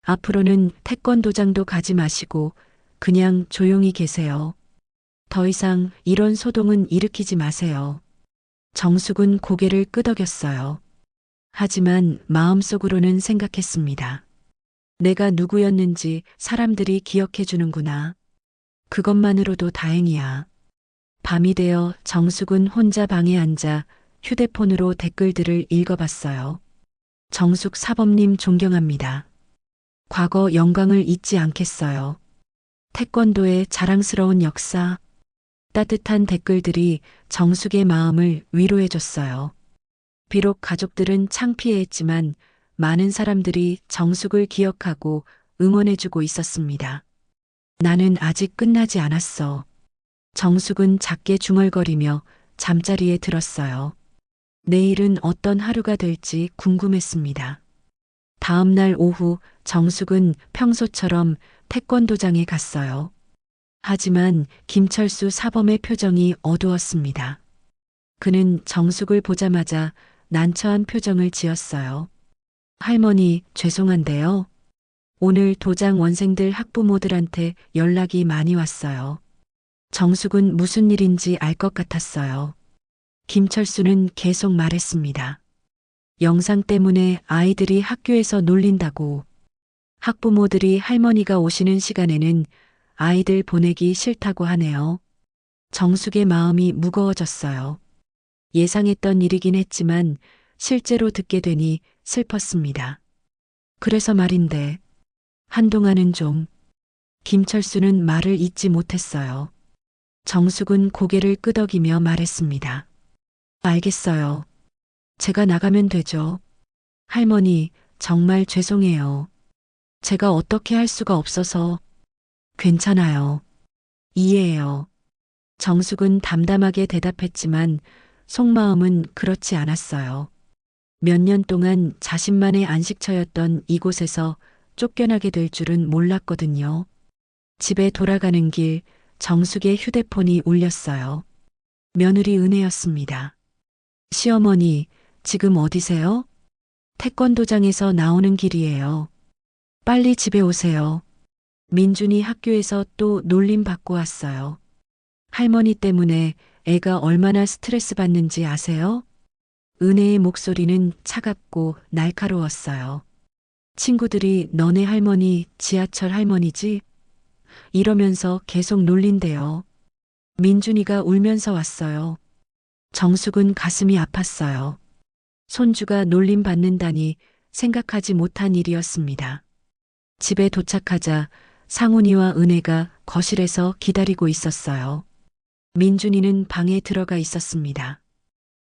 앞으로는 태권도장도 가지 마시고 그냥 조용히 계세요. 더 이상 이런 소동은 일으키지 마세요. 정숙은 고개를 끄덕였어요. 하지만 마음속으로는 생각했습니다. 내가 누구였는지 사람들이 기억해 주는구나. 그것만으로도 다행이야. 밤이 되어 정숙은 혼자 방에 앉아 휴대폰으로 댓글들을 읽어봤어요. 정숙 사범님 존경합니다. 과거 영광을 잊지 않겠어요. 태권도의 자랑스러운 역사. 따뜻한 댓글들이 정숙의 마음을 위로해줬어요. 비록 가족들은 창피해했지만 많은 사람들이 정숙을 기억하고 응원해주고 있었습니다. 나는 아직 끝나지 않았어. 정숙은 작게 중얼거리며 잠자리에 들었어요. 내일은 어떤 하루가 될지 궁금했습니다. 다음 날 오후 정숙은 평소처럼 태권도장에 갔어요. 하지만 김철수 사범의 표정이 어두웠습니다. 그는 정숙을 보자마자 난처한 표정을 지었어요. 할머니, 죄송한데요. 오늘 도장 원생들 학부모들한테 연락이 많이 왔어요. 정숙은 무슨 일인지 알 것 같았어요. 김철수는 계속 말했습니다. 영상 때문에 아이들이 학교에서 놀린다고. 학부모들이 할머니가 오시는 시간에는 아이들 보내기 싫다고 하네요. 정숙의 마음이 무거워졌어요. 예상했던 일이긴 했지만 실제로 듣게 되니 슬펐습니다. 그래서 말인데, 한동안은 좀. 김철수는 말을 잇지 못했어요. 정숙은 고개를 끄덕이며 말했습니다. 알겠어요. 제가 나가면 되죠. 할머니, 정말 죄송해요. 제가 어떻게 할 수가 없어서. 괜찮아요. 이해해요. 정숙은 담담하게 대답했지만 속마음은 그렇지 않았어요. 몇 년 동안 자신만의 안식처였던 이곳에서 쫓겨나게 될 줄은 몰랐거든요. 집에 돌아가는 길 정숙의 휴대폰이 울렸어요. 며느리 은혜였습니다. 시어머니, 지금 어디세요? 태권도장에서 나오는 길이에요. 빨리 집에 오세요. 민준이 학교에서 또 놀림 받고 왔어요. 할머니 때문에 애가 얼마나 스트레스 받는지 아세요? 은혜의 목소리는 차갑고 날카로웠어요. 친구들이 너네 할머니 지하철 할머니지? 이러면서 계속 놀린대요. 민준이가 울면서 왔어요. 정숙은 가슴이 아팠어요. 손주가 놀림 받는다니 생각하지 못한 일이었습니다. 집에 도착하자 상훈이와 은혜가 거실에서 기다리고 있었어요. 민준이는 방에 들어가 있었습니다.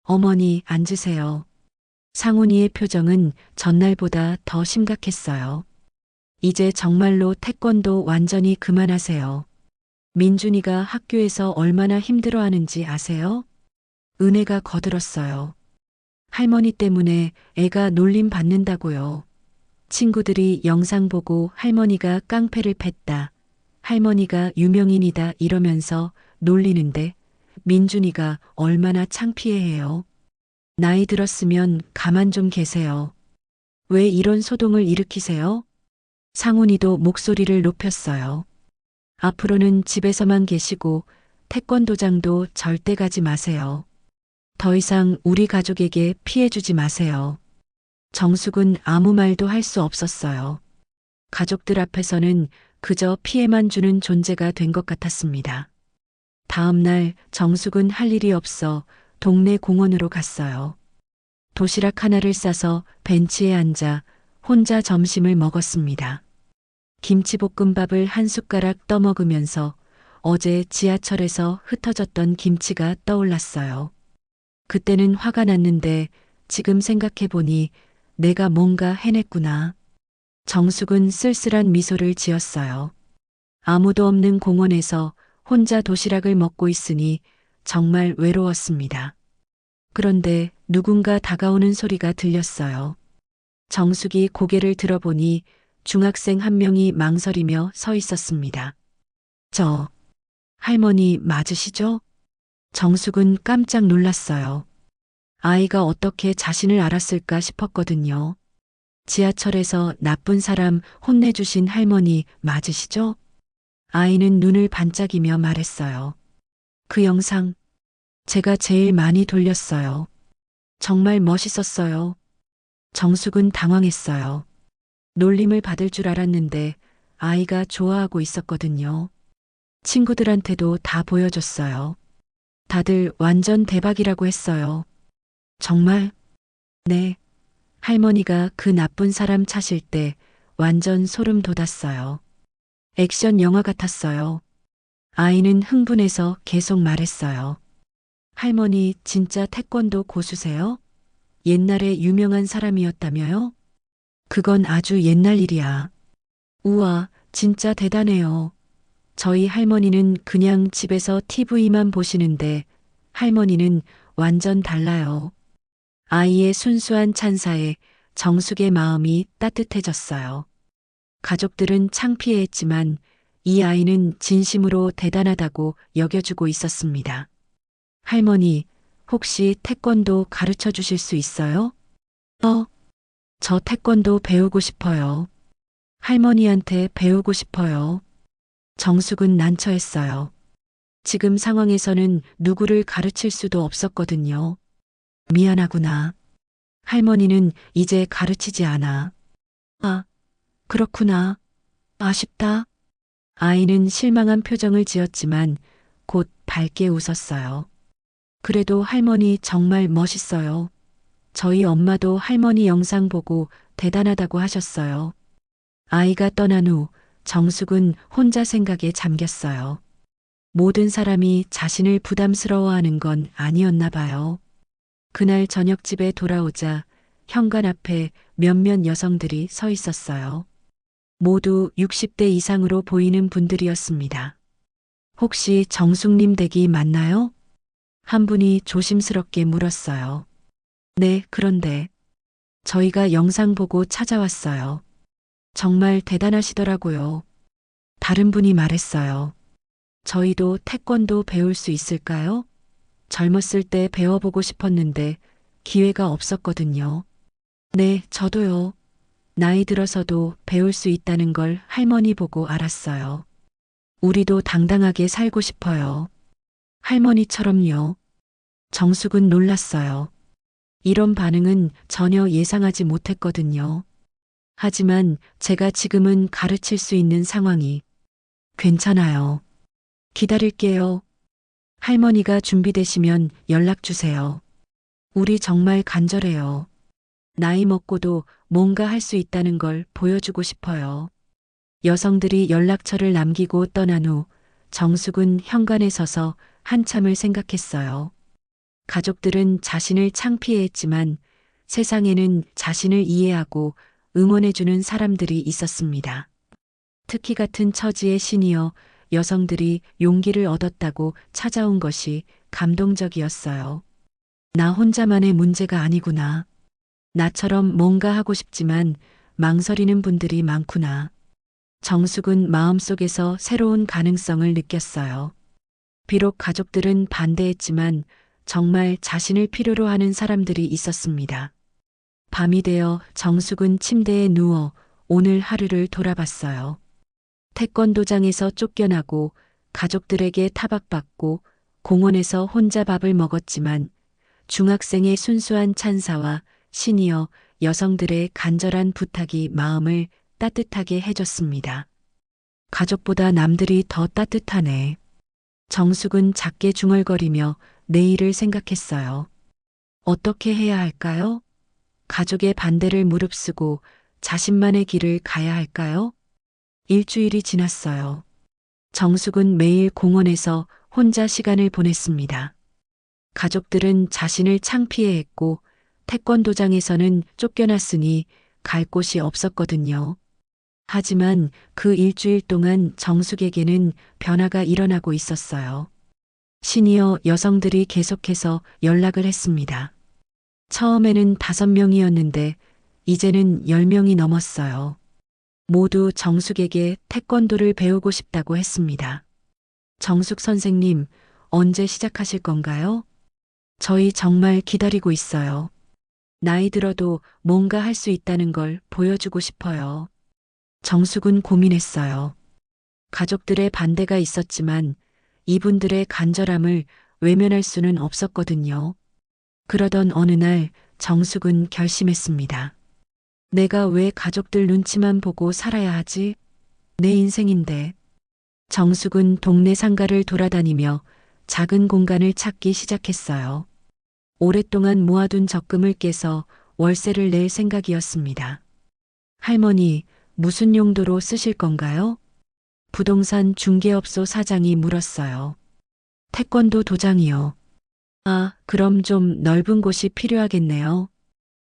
어머니, 앉으세요. 상훈이의 표정은 전날보다 더 심각했어요. 이제 정말로 태권도 완전히 그만하세요. 민준이가 학교에서 얼마나 힘들어하는지 아세요? 은혜가 거들었어요. 할머니 때문에 애가 놀림 받는다고요. 친구들이 영상 보고 할머니가 깡패를 팼다. 할머니가 유명인이다 이러면서 놀리는데 민준이가 얼마나 창피해해요. 나이 들었으면 가만 좀 계세요. 왜 이런 소동을 일으키세요? 상훈이도 목소리를 높였어요. 앞으로는 집에서만 계시고 태권도장도 절대 가지 마세요. 더 이상 우리 가족에게 피해 주지 마세요. 정숙은 아무 말도 할 수 없었어요. 가족들 앞에서는 그저 피해만 주는 존재가 된 것 같았습니다. 다음 날 정숙은 할 일이 없어 동네 공원으로 갔어요. 도시락 하나를 싸서 벤치에 앉아 혼자 점심을 먹었습니다. 김치볶음밥을 한 숟가락 떠먹으면서 어제 지하철에서 흩어졌던 김치가 떠올랐어요. 그때는 화가 났는데 지금 생각해보니 내가 뭔가 해냈구나. 정숙은 쓸쓸한 미소를 지었어요. 아무도 없는 공원에서 혼자 도시락을 먹고 있으니 정말 외로웠습니다. 그런데 누군가 다가오는 소리가 들렸어요. 정숙이 고개를 들어보니 중학생 한 명이 망설이며 서 있었습니다. 저, 할머니 맞으시죠? 정숙은 깜짝 놀랐어요. 아이가 어떻게 자신을 알았을까 싶었거든요. 지하철에서 나쁜 사람 혼내주신 할머니 맞으시죠? 아이는 눈을 반짝이며 말했어요. 그 영상 제가 제일 많이 돌렸어요. 정말 멋있었어요. 정숙은 당황했어요. 놀림을 받을 줄 알았는데 아이가 좋아하고 있었거든요. 친구들한테도 다 보여줬어요. 다들 완전 대박이라고 했어요. 정말? 네. 할머니가 그 나쁜 사람 차실 때 완전 소름 돋았어요. 액션 영화 같았어요. 아이는 흥분해서 계속 말했어요. 할머니 진짜 태권도 고수세요? 옛날에 유명한 사람이었다며요? 그건 아주 옛날 일이야. 우와, 진짜 대단해요. 저희 할머니는 그냥 집에서 TV만 보시는데 할머니는 완전 달라요. 아이의 순수한 찬사에 정숙의 마음이 따뜻해졌어요. 가족들은 창피해했지만 이 아이는 진심으로 대단하다고 여겨주고 있었습니다. 할머니, 혹시 태권도 가르쳐 주실 수 있어요? 저 태권도 배우고 싶어요. 할머니한테 배우고 싶어요. 정숙은 난처했어요. 지금 상황에서는 누구를 가르칠 수도 없었거든요. 미안하구나. 할머니는 이제 가르치지 않아. 아, 그렇구나. 아쉽다. 아이는 실망한 표정을 지었지만 곧 밝게 웃었어요. 그래도 할머니 정말 멋있어요. 저희 엄마도 할머니 영상 보고 대단하다고 하셨어요. 아이가 떠난 후 정숙은 혼자 생각에 잠겼어요. 모든 사람이 자신을 부담스러워하는 건 아니었나 봐요. 그날 저녁 집에 돌아오자 현관 앞에 몇몇 여성들이 서 있었어요. 모두 60대 이상으로 보이는 분들이었습니다. 혹시 정숙님 댁이 맞나요? 한 분이 조심스럽게 물었어요. 네, 그런데 저희가 영상 보고 찾아왔어요. 정말 대단하시더라고요. 다른 분이 말했어요. 저희도 태권도 배울 수 있을까요? 젊었을 때 배워보고 싶었는데 기회가 없었거든요. 네, 저도요. 나이 들어서도 배울 수 있다는 걸 할머니 보고 알았어요. 우리도 당당하게 살고 싶어요. 할머니처럼요. 정숙은 놀랐어요. 이런 반응은 전혀 예상하지 못했거든요. 하지만 제가 지금은 가르칠 수 있는 상황이 괜찮아요. 기다릴게요. 할머니가 준비되시면 연락 주세요. 우리 정말 간절해요. 나이 먹고도 뭔가 할 수 있다는 걸 보여주고 싶어요. 여성들이 연락처를 남기고 떠난 후 정숙은 현관에 서서 한참을 생각했어요. 가족들은 자신을 창피해했지만 세상에는 자신을 이해하고 응원해주는 사람들이 있었습니다. 특히 같은 처지의 시니어 여성들이 용기를 얻었다고 찾아온 것이 감동적이었어요. 나 혼자만의 문제가 아니구나. 나처럼 뭔가 하고 싶지만 망설이는 분들이 많구나. 정숙은 마음속에서 새로운 가능성을 느꼈어요. 비록 가족들은 반대했지만 정말 자신을 필요로 하는 사람들이 있었습니다. 밤이 되어 정숙은 침대에 누워 오늘 하루를 돌아봤어요. 태권도장에서 쫓겨나고 가족들에게 타박받고 공원에서 혼자 밥을 먹었지만 중학생의 순수한 찬사와 시니어 여성들의 간절한 부탁이 마음을 따뜻하게 해줬습니다. 가족보다 남들이 더 따뜻하네. 정숙은 작게 중얼거리며 내일을 생각했어요. 어떻게 해야 할까요? 가족의 반대를 무릅쓰고 자신만의 길을 가야 할까요? 일주일이 지났어요. 정숙은 매일 공원에서 혼자 시간을 보냈습니다. 가족들은 자신을 창피해했고 태권도장에서는 쫓겨났으니 갈 곳이 없었거든요. 하지만 그 일주일 동안 정숙에게는 변화가 일어나고 있었어요. 시니어 여성들이 계속해서 연락을 했습니다. 처음에는 5명이었는데 이제는 10명이 넘었어요. 모두 정숙에게 태권도를 배우고 싶다고 했습니다. 정숙 선생님, 언제 시작하실 건가요? 저희 정말 기다리고 있어요. 나이 들어도 뭔가 할 수 있다는 걸 보여주고 싶어요. 정숙은 고민했어요. 가족들의 반대가 있었지만 이분들의 간절함을 외면할 수는 없었거든요. 그러던 어느 날 정숙은 결심했습니다. 내가 왜 가족들 눈치만 보고 살아야 하지? 내 인생인데. 정숙은 동네 상가를 돌아다니며 작은 공간을 찾기 시작했어요. 오랫동안 모아둔 적금을 깨서 월세를 낼 생각이었습니다. 할머니, 무슨 용도로 쓰실 건가요? 부동산 중개업소 사장이 물었어요. 태권도 도장이요. 아, 그럼 좀 넓은 곳이 필요하겠네요.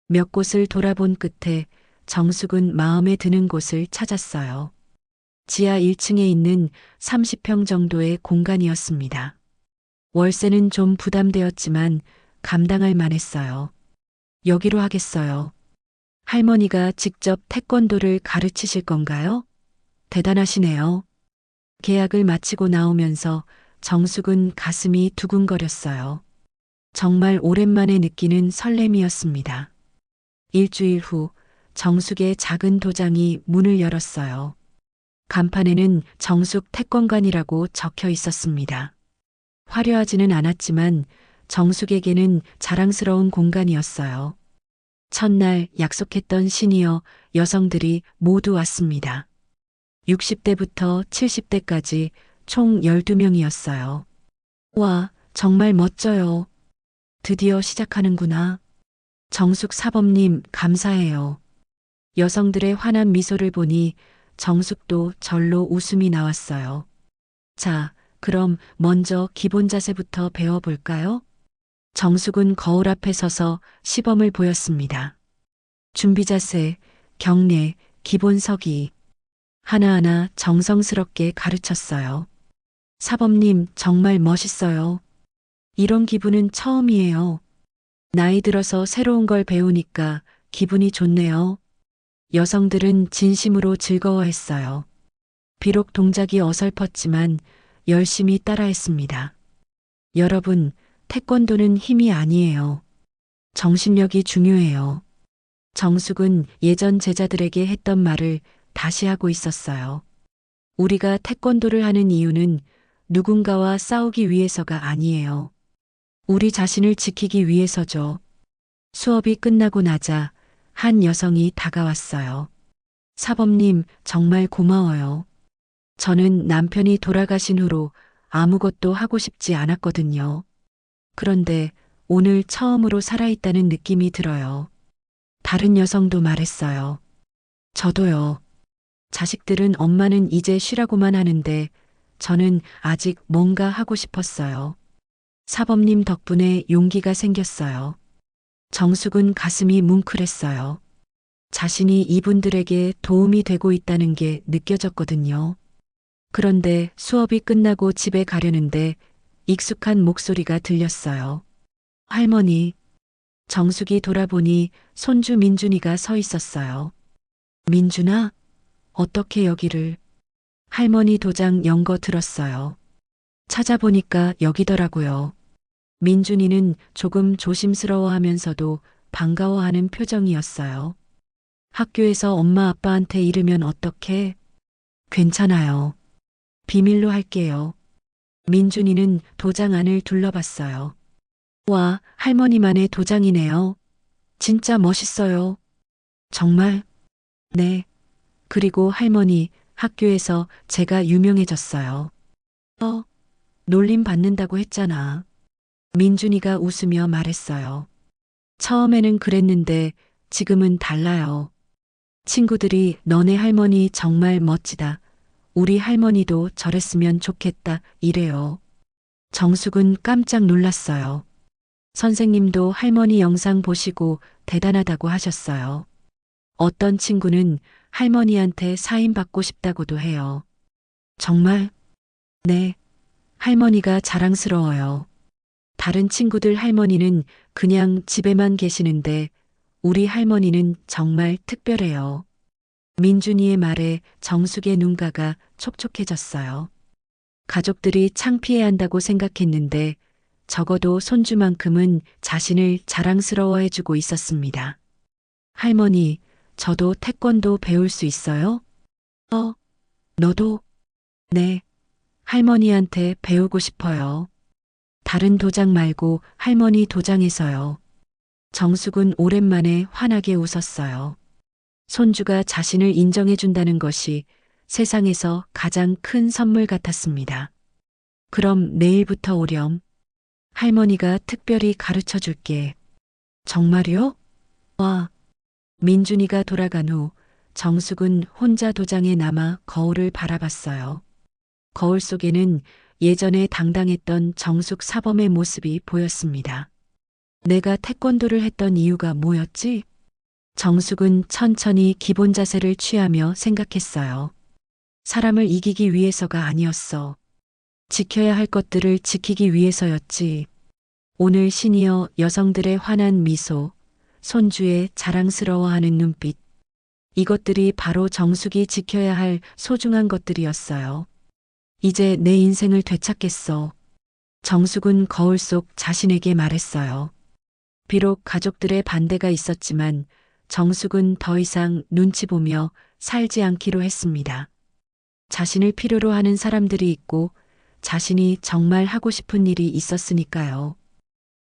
몇 곳을 돌아본 끝에 정숙은 마음에 드는 곳을 찾았어요. 지하 1층에 있는 30평 정도의 공간이었습니다. 월세는 좀 부담되었지만 감당할 만했어요. 여기로 하겠어요. 할머니가 직접 태권도를 가르치실 건가요? 대단하시네요. 계약을 마치고 나오면서 정숙은 가슴이 두근거렸어요. 정말 오랜만에 느끼는 설렘이었습니다. 일주일 후 정숙의 작은 도장이 문을 열었어요. 간판에는 정숙 태권관이라고 적혀 있었습니다. 화려하지는 않았지만 정숙에게는 자랑스러운 공간이었어요. 첫날 약속했던 시니어 여성들이 모두 왔습니다. 60대부터 70대까지 총 12명이었어요. 와, 정말 멋져요. 드디어 시작하는구나. 정숙 사범님, 감사해요. 여성들의 환한 미소를 보니 정숙도 절로 웃음이 나왔어요. 자, 그럼 먼저 기본 자세부터 배워볼까요? 정숙은 거울 앞에 서서 시범을 보였습니다. 준비 자세, 경례, 기본 서기. 하나하나 정성스럽게 가르쳤어요. 사범님, 정말 멋있어요. 이런 기분은 처음이에요. 나이 들어서 새로운 걸 배우니까 기분이 좋네요. 여성들은 진심으로 즐거워했어요. 비록 동작이 어설펐지만 열심히 따라했습니다. 여러분, 태권도는 힘이 아니에요. 정신력이 중요해요. 정숙은 예전 제자들에게 했던 말을 다시 하고 있었어요. 우리가 태권도를 하는 이유는 누군가와 싸우기 위해서가 아니에요. 우리 자신을 지키기 위해서죠. 수업이 끝나고 나자 한 여성이 다가왔어요. 사범님, 정말 고마워요. 저는 남편이 돌아가신 후로 아무것도 하고 싶지 않았거든요. 그런데 오늘 처음으로 살아있다는 느낌이 들어요. 다른 여성도 말했어요. 저도요. 자식들은 엄마는 이제 쉬라고만 하는데 저는 아직 뭔가 하고 싶었어요. 사범님 덕분에 용기가 생겼어요. 정숙은 가슴이 뭉클했어요. 자신이 이분들에게 도움이 되고 있다는 게 느껴졌거든요. 그런데 수업이 끝나고 집에 가려는데 익숙한 목소리가 들렸어요. 할머니, 정숙이 돌아보니 손주 민준이가 서 있었어요. 민준아, 어떻게 여기를? 할머니 도장 연 거 들었어요. 찾아보니까 여기더라고요. 민준이는 조금 조심스러워하면서도 반가워하는 표정이었어요. 학교에서 엄마 아빠한테 이르면 어떡해? 괜찮아요. 비밀로 할게요. 민준이는 도장 안을 둘러봤어요. 와, 할머니만의 도장이네요. 진짜 멋있어요. 정말? 네. 그리고 할머니, 학교에서 제가 유명해졌어요. 놀림 받는다고 했잖아. 민준이가 웃으며 말했어요. 처음에는 그랬는데 지금은 달라요. 친구들이 너네 할머니 정말 멋지다. 우리 할머니도 저랬으면 좋겠다. 이래요. 정숙은 깜짝 놀랐어요. 선생님도 할머니 영상 보시고 대단하다고 하셨어요. 어떤 친구는 할머니한테 사인 받고 싶다고도 해요. 정말? 네. 할머니가 자랑스러워요. 다른 친구들 할머니는 그냥 집에만 계시는데 우리 할머니는 정말 특별해요. 민준이의 말에 정숙의 눈가가 촉촉해졌어요. 가족들이 창피해한다고 생각했는데 적어도 손주만큼은 자신을 자랑스러워해주고 있었습니다. 할머니, 저도 태권도 배울 수 있어요? 너도? 네. 할머니한테 배우고 싶어요. 다른 도장 말고 할머니 도장에서요. 정숙은 오랜만에 환하게 웃었어요. 손주가 자신을 인정해준다는 것이 세상에서 가장 큰 선물 같았습니다. 그럼 내일부터 오렴. 할머니가 특별히 가르쳐 줄게. 정말요? 와. 민준이가 돌아간 후 정숙은 혼자 도장에 남아 거울을 바라봤어요. 거울 속에는 예전에 당당했던 정숙 사범의 모습이 보였습니다. 내가 태권도를 했던 이유가 뭐였지? 정숙은 천천히 기본 자세를 취하며 생각했어요. 사람을 이기기 위해서가 아니었어. 지켜야 할 것들을 지키기 위해서였지. 오늘 시니어 여성들의 환한 미소, 손주의 자랑스러워하는 눈빛. 이것들이 바로 정숙이 지켜야 할 소중한 것들이었어요. 이제 내 인생을 되찾겠어. 정숙은 거울 속 자신에게 말했어요. 비록 가족들의 반대가 있었지만 정숙은 더 이상 눈치 보며 살지 않기로 했습니다. 자신을 필요로 하는 사람들이 있고 자신이 정말 하고 싶은 일이 있었으니까요.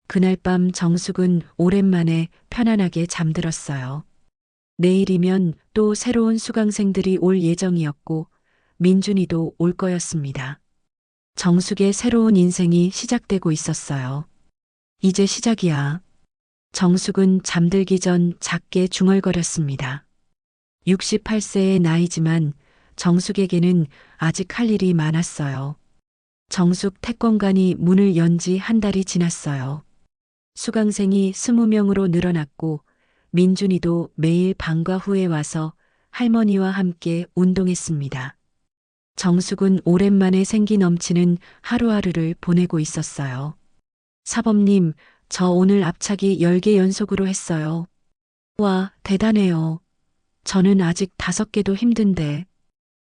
그날 밤 정숙은 오랜만에 편안하게 잠들었어요. 내일이면 또 새로운 수강생들이 올 예정이었고 민준이도 올 거였습니다. 정숙의 새로운 인생이 시작되고 있었어요. 이제 시작이야. 정숙은 잠들기 전 작게 중얼거렸습니다. 68세의 나이지만 정숙에게는 아직 할 일이 많았어요. 정숙 태권관이 문을 연 지 한 달이 지났어요. 수강생이 20명으로 늘어났고 민준이도 매일 방과 후에 와서 할머니와 함께 운동했습니다. 정숙은 오랜만에 생기 넘치는 하루하루를 보내고 있었어요. 사범님, 저 오늘 앞차기 10개 연속으로 했어요. 와, 대단해요. 저는 아직 5개도 힘든데.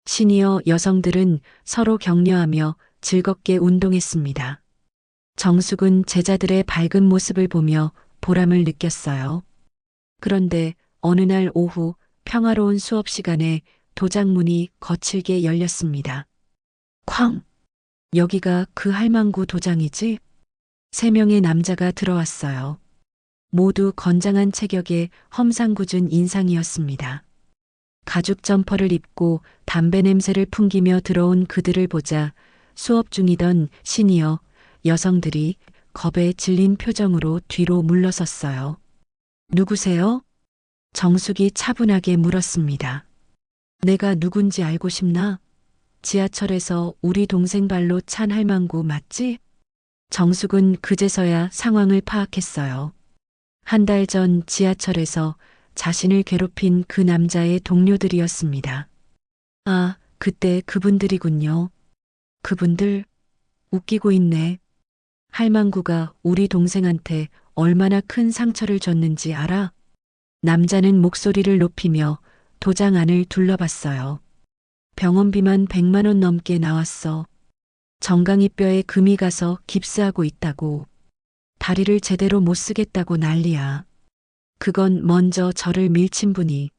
시니어 여성들은 서로 격려하며 즐겁게 운동했습니다. 정숙은 제자들의 밝은 모습을 보며 보람을 느꼈어요. 그런데 어느 날 오후 평화로운 수업 시간에 도장문이 거칠게 열렸습니다. 쾅! 여기가 그 할망구 도장이지? 3명의 남자가 들어왔어요. 모두 건장한 체격에 험상궂은 인상이었습니다. 가죽 점퍼를 입고 담배 냄새를 풍기며 들어온 그들을 보자 수업 중이던 시니어 여성들이 겁에 질린 표정으로 뒤로 물러섰어요. 누구세요? 정숙이 차분하게 물었습니다. 내가 누군지 알고 싶나? 지하철에서 우리 동생 발로 찬 할망구 맞지? 정숙은 그제서야 상황을 파악했어요. 한 달 전 지하철에서 자신을 괴롭힌 그 남자의 동료들이었습니다. 아, 그때 그분들이군요. 그분들 웃기고 있네. 할망구가 우리 동생한테 얼마나 큰 상처를 줬는지 알아? 남자는 목소리를 높이며 도장 안을 둘러봤어요. 병원비만 100만 원 넘게 나왔어. 정강이 뼈에 금이 가서 깁스하고 있다고. 다리를 제대로 못 쓰겠다고 난리야. 그건 먼저 저를 밀친 분이.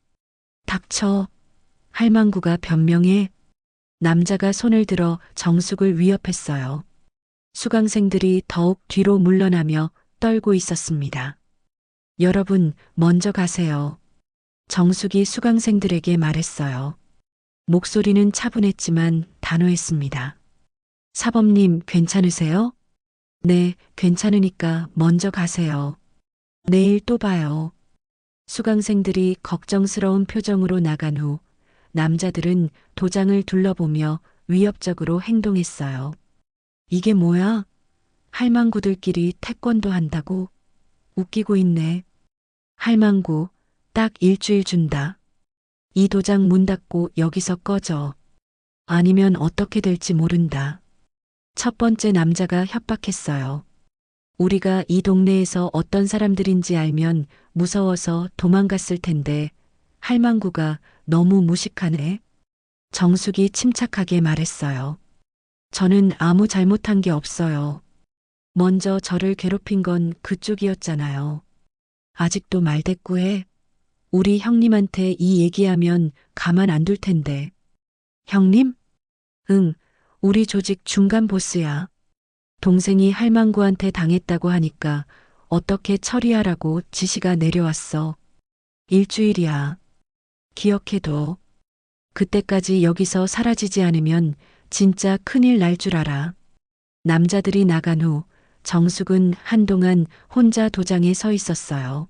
닥쳐. 할망구가 변명해. 남자가 손을 들어 정숙을 위협했어요. 수강생들이 더욱 뒤로 물러나며 떨고 있었습니다. 여러분, 먼저 가세요. 정숙이 수강생들에게 말했어요. 목소리는 차분했지만 단호했습니다. 사범님, 괜찮으세요? 네, 괜찮으니까 먼저 가세요. 내일 또 봐요. 수강생들이 걱정스러운 표정으로 나간 후 남자들은 도장을 둘러보며 위협적으로 행동했어요. 이게 뭐야? 할망구들끼리 태권도 한다고? 웃기고 있네. 할망구, 딱 일주일 준다. 이 도장 문 닫고 여기서 꺼져. 아니면 어떻게 될지 모른다. 첫 번째 남자가 협박했어요. 우리가 이 동네에서 어떤 사람들인지 알면 무서워서 도망갔을 텐데 할망구가 너무 무식하네. 정숙이 침착하게 말했어요. 저는 아무 잘못한 게 없어요. 먼저 저를 괴롭힌 건 그쪽이었잖아요. 아직도 말대꾸해. 우리 형님한테 이 얘기하면 가만 안 둘 텐데. 형님? 응, 우리 조직 중간 보스야. 동생이 할망구한테 당했다고 하니까 어떻게 처리하라고 지시가 내려왔어. 일주일이야. 기억해둬. 그때까지 여기서 사라지지 않으면 진짜 큰일 날 줄 알아. 남자들이 나간 후 정숙은 한동안 혼자 도장에 서 있었어요.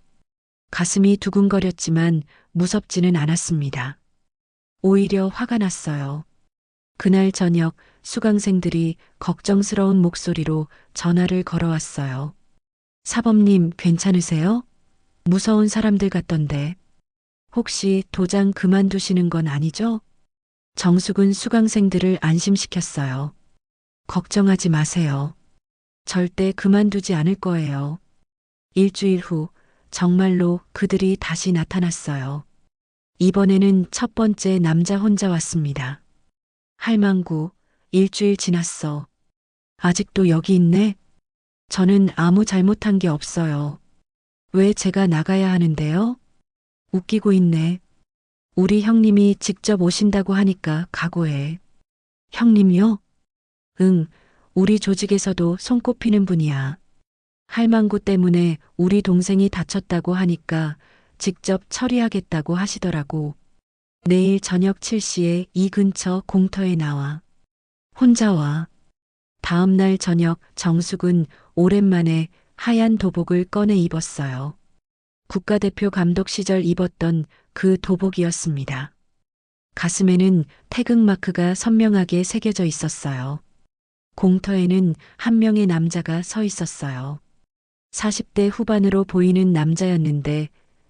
가슴이 두근거렸지만 무섭지는 않았습니다. 오히려 화가 났어요. 그날 저녁 수강생들이 걱정스러운 목소리로 전화를 걸어왔어요. 사범님, 괜찮으세요? 무서운 사람들 같던데. 혹시 도장 그만두시는 건 아니죠? 정숙은 수강생들을 안심시켰어요. 걱정하지 마세요. 절대 그만두지 않을 거예요. 일주일 후 정말로 그들이 다시 나타났어요. 이번에는 첫 번째 남자 혼자 왔습니다. 할망구, 일주일 지났어. 아직도 여기 있네? 저는 아무 잘못한 게 없어요. 왜 제가 나가야 하는데요? 웃기고 있네. 우리 형님이 직접 오신다고 하니까 각오해. 형님이요? 응, 우리 조직에서도 손꼽히는 분이야. 할망구 때문에 우리 동생이 다쳤다고 하니까 직접 처리하겠다고 하시더라고. 내일 저녁 7시에 이 근처 공터에 나와. 혼자 와. 다음 날 저녁 정숙은 오랜만에 하얀 도복을 꺼내 입었어요. 국가대표 감독 시절 입었던 그 도복이었습니다. 가슴에는 태극마크가 선명하게 새겨져 있었어요. 공터에는 한 명의 남자가 서 있었어요. 40대 후반으로 보이는 남자였는데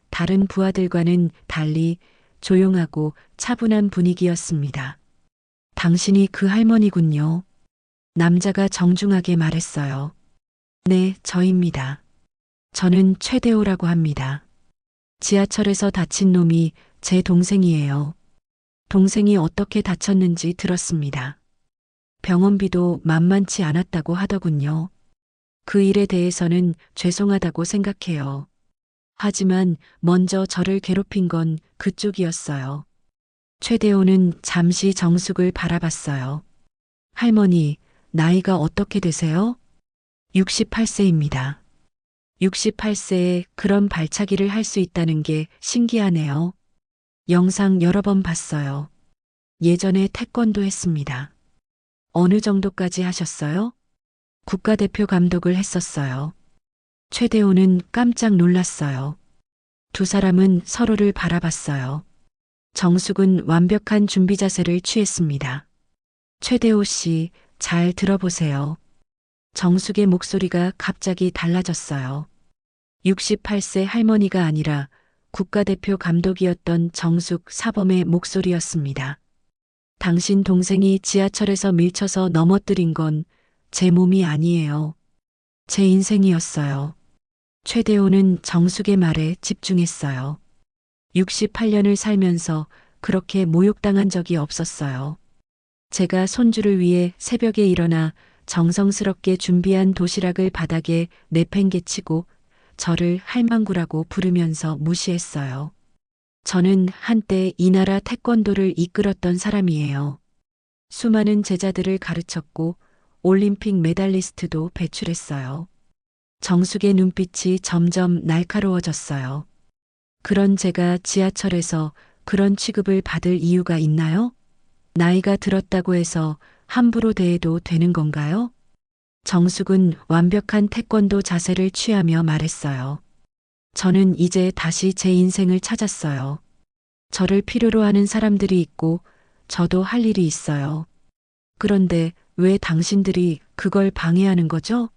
다른 부하들과는 달리 조용하고 차분한 분위기였습니다. 당신이 그 할머니군요. 남자가 정중하게 말했어요. 네, 저입니다. 저는 최대호라고 합니다. 지하철에서 다친 놈이 제 동생이에요. 동생이 어떻게 다쳤는지 들었습니다. 병원비도 만만치 않았다고 하더군요. 그 일에 대해서는 죄송하다고 생각해요. 하지만 먼저 저를 괴롭힌 건 그쪽이었어요. 최대호는 잠시 정숙을 바라봤어요. 할머니, 나이가 어떻게 되세요? 68세입니다. 68세에 그런 발차기를 할 수 있다는 게 신기하네요. 영상 여러 번 봤어요. 예전에 태권도 했습니다. 어느 정도까지 하셨어요? 국가대표 감독을 했었어요. 최대호는 깜짝 놀랐어요. 두 사람은 서로를 바라봤어요. 정숙은 완벽한 준비 자세를 취했습니다. 최대호 씨, 잘 들어보세요. 정숙의 목소리가 갑자기 달라졌어요. 68세 할머니가 아니라 국가대표 감독이었던 정숙 사범의 목소리였습니다. 당신 동생이 지하철에서 밀쳐서 넘어뜨린 건 제 몸이 아니에요. 제 인생이었어요. 최대호는 정숙의 말에 집중했어요. 68년을 살면서 그렇게 모욕당한 적이 없었어요. 제가 손주를 위해 새벽에 일어나 정성스럽게 준비한 도시락을 바닥에 내팽개치고 저를 할망구라고 부르면서 무시했어요. 저는 한때 이 나라 태권도를 이끌었던 사람이에요. 수많은 제자들을 가르쳤고 올림픽 메달리스트도 배출했어요. 정숙의 눈빛이 점점 날카로워졌어요. 그런 제가 지하철에서 그런 취급을 받을 이유가 있나요? 나이가 들었다고 해서 함부로 대해도 되는 건가요? 정숙은 완벽한 태권도 자세를 취하며 말했어요. 저는 이제 다시 제 인생을 찾았어요. 저를 필요로 하는 사람들이 있고 저도 할 일이 있어요. 그런데 왜 당신들이 그걸 방해하는 거죠?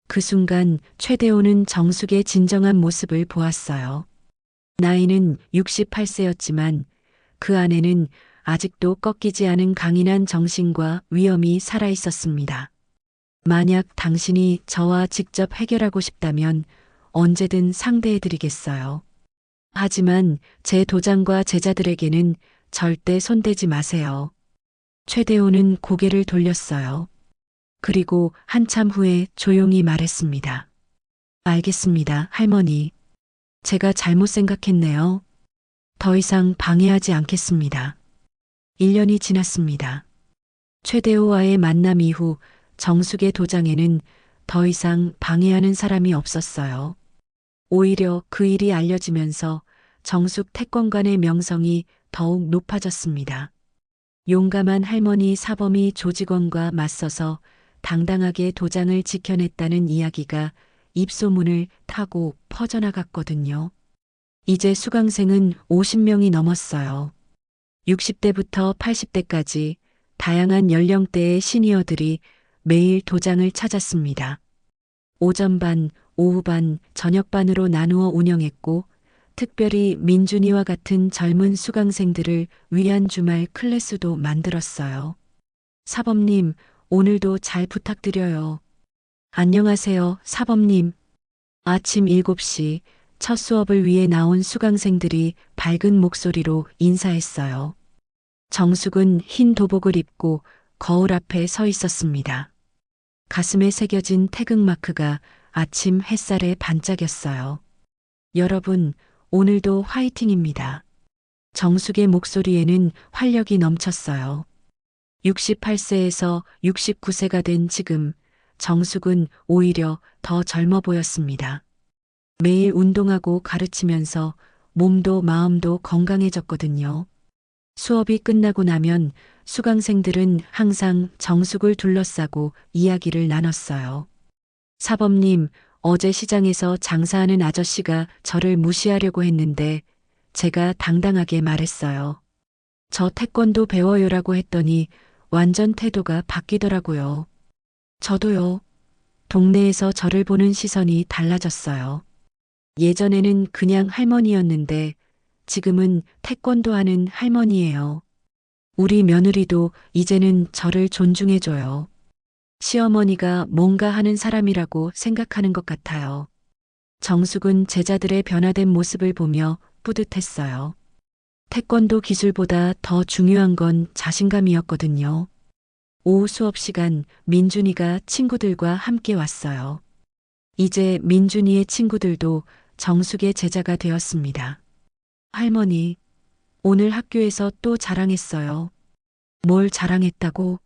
그 순간 최대호는 정숙의 진정한 모습을 보았어요. 나이는 68세였지만 그 안에는 아직도 꺾이지 않은 강인한 정신과 위엄이 살아 있었습니다. 만약 당신이 저와 직접 해결하고 싶다면 언제든 상대해드리겠어요. 하지만 제 도장과 제자들에게는 절대 손대지 마세요. 최대호는 고개를 돌렸어요. 그리고 한참 후에 조용히 말했습니다. 알겠습니다, 할머니. 제가 잘못 생각했네요. 더 이상 방해하지 않겠습니다. 1년이 지났습니다. 최대호와의 만남 이후 정숙의 도장에는 더 이상 방해하는 사람이 없었어요. 오히려 그 일이 알려지면서 정숙 태권관의 명성이 더욱 높아졌습니다. 용감한 할머니 사범이 조직원과 맞서서 당당하게 도장을 지켜냈다는 이야기가 입소문을 타고 퍼져나갔거든요. 이제 수강생은 50명이 넘었어요. 60대부터 80대까지 다양한 연령대의 시니어들이 매일 도장을 찾았습니다. 오전반, 오후반, 저녁반으로 나누어 운영했고 특별히 민준이와 같은 젊은 수강생들을 위한 주말 클래스도 만들었어요. 사범님, 오늘도 잘 부탁드려요. 안녕하세요, 사범님. 아침 7시 첫 수업을 위해 나온 수강생들이 밝은 목소리로 인사했어요. 정숙은 흰 도복을 입고 거울 앞에 서 있었습니다. 가슴에 새겨진 태극마크가 아침 햇살에 반짝였어요. 여러분, 오늘도 화이팅입니다. 정숙의 목소리에는 활력이 넘쳤어요. 68세에서 69세가 된 지금 정숙은 오히려 더 젊어 보였습니다. 매일 운동하고 가르치면서 몸도 마음도 건강해졌거든요. 수업이 끝나고 나면 수강생들은 항상 정숙을 둘러싸고 이야기를 나눴어요. 사범님, 어제 시장에서 장사하는 아저씨가 저를 무시하려고 했는데 제가 당당하게 말했어요. 저 태권도 배워요라고 했더니 완전 태도가 바뀌더라고요. 저도요. 동네에서 저를 보는 시선이 달라졌어요. 예전에는 그냥 할머니였는데 지금은 태권도 하는 할머니예요. 우리 며느리도 이제는 저를 존중해줘요. 시어머니가 뭔가 하는 사람이라고 생각하는 것 같아요. 정숙은 제자들의 변화된 모습을 보며 뿌듯했어요. 태권도 기술보다 더 중요한 건 자신감이었거든요. 오후 수업 시간 민준이가 친구들과 함께 왔어요. 이제 민준이의 친구들도 정숙의 제자가 되었습니다. 할머니, 오늘 학교에서 또 자랑했어요. 뭘 자랑했다고?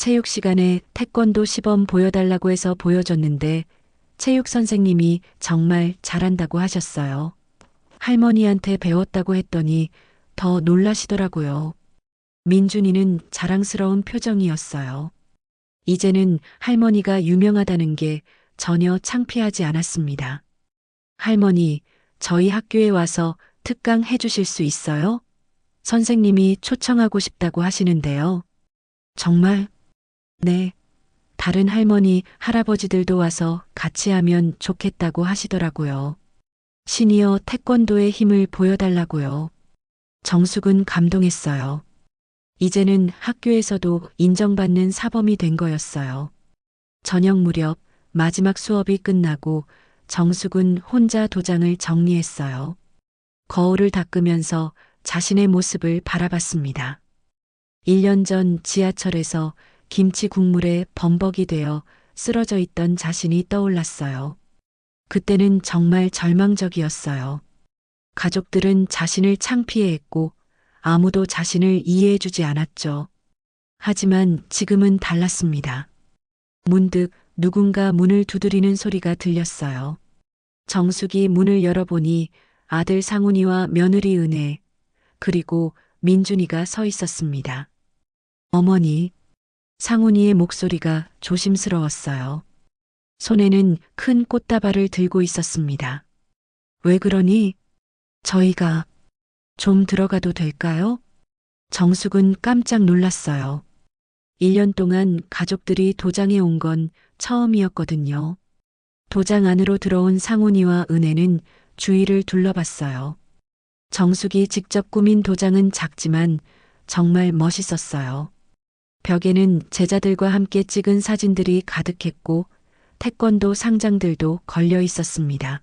체육 시간에 태권도 시범 보여달라고 해서 보여줬는데 체육 선생님이 정말 잘한다고 하셨어요. 할머니한테 배웠다고 했더니 더 놀라시더라고요. 민준이는 자랑스러운 표정이었어요. 이제는 할머니가 유명하다는 게 전혀 창피하지 않았습니다. 할머니, 저희 학교에 와서 특강 해주실 수 있어요? 선생님이 초청하고 싶다고 하시는데요. 정말? 네. 다른 할머니, 할아버지들도 와서 같이 하면 좋겠다고 하시더라고요. 시니어 태권도의 힘을 보여달라고요. 정숙은 감동했어요. 이제는 학교에서도 인정받는 사범이 된 거였어요. 저녁 무렵 마지막 수업이 끝나고 정숙은 혼자 도장을 정리했어요. 거울을 닦으면서 자신의 모습을 바라봤습니다. 1년 전 지하철에서 김치 국물에 범벅이 되어 쓰러져 있던 자신이 떠올랐어요. 그때는 정말 절망적이었어요. 가족들은 자신을 창피해했고 아무도 자신을 이해해주지 않았죠. 하지만 지금은 달랐습니다. 문득 누군가 문을 두드리는 소리가 들렸어요. 정숙이 문을 열어보니 아들 상훈이와 며느리 은혜, 그리고 민준이가 서 있었습니다. 어머니, 상훈이의 목소리가 조심스러웠어요. 손에는 큰 꽃다발을 들고 있었습니다. 왜 그러니? 저희가 좀 들어가도 될까요? 정숙은 깜짝 놀랐어요. 1년 동안 가족들이 도장에 온 건 처음이었거든요. 도장 안으로 들어온 상훈이와 은혜는 주위를 둘러봤어요. 정숙이 직접 꾸민 도장은 작지만 정말 멋있었어요. 벽에는 제자들과 함께 찍은 사진들이 가득했고 태권도 상장들도 걸려 있었습니다.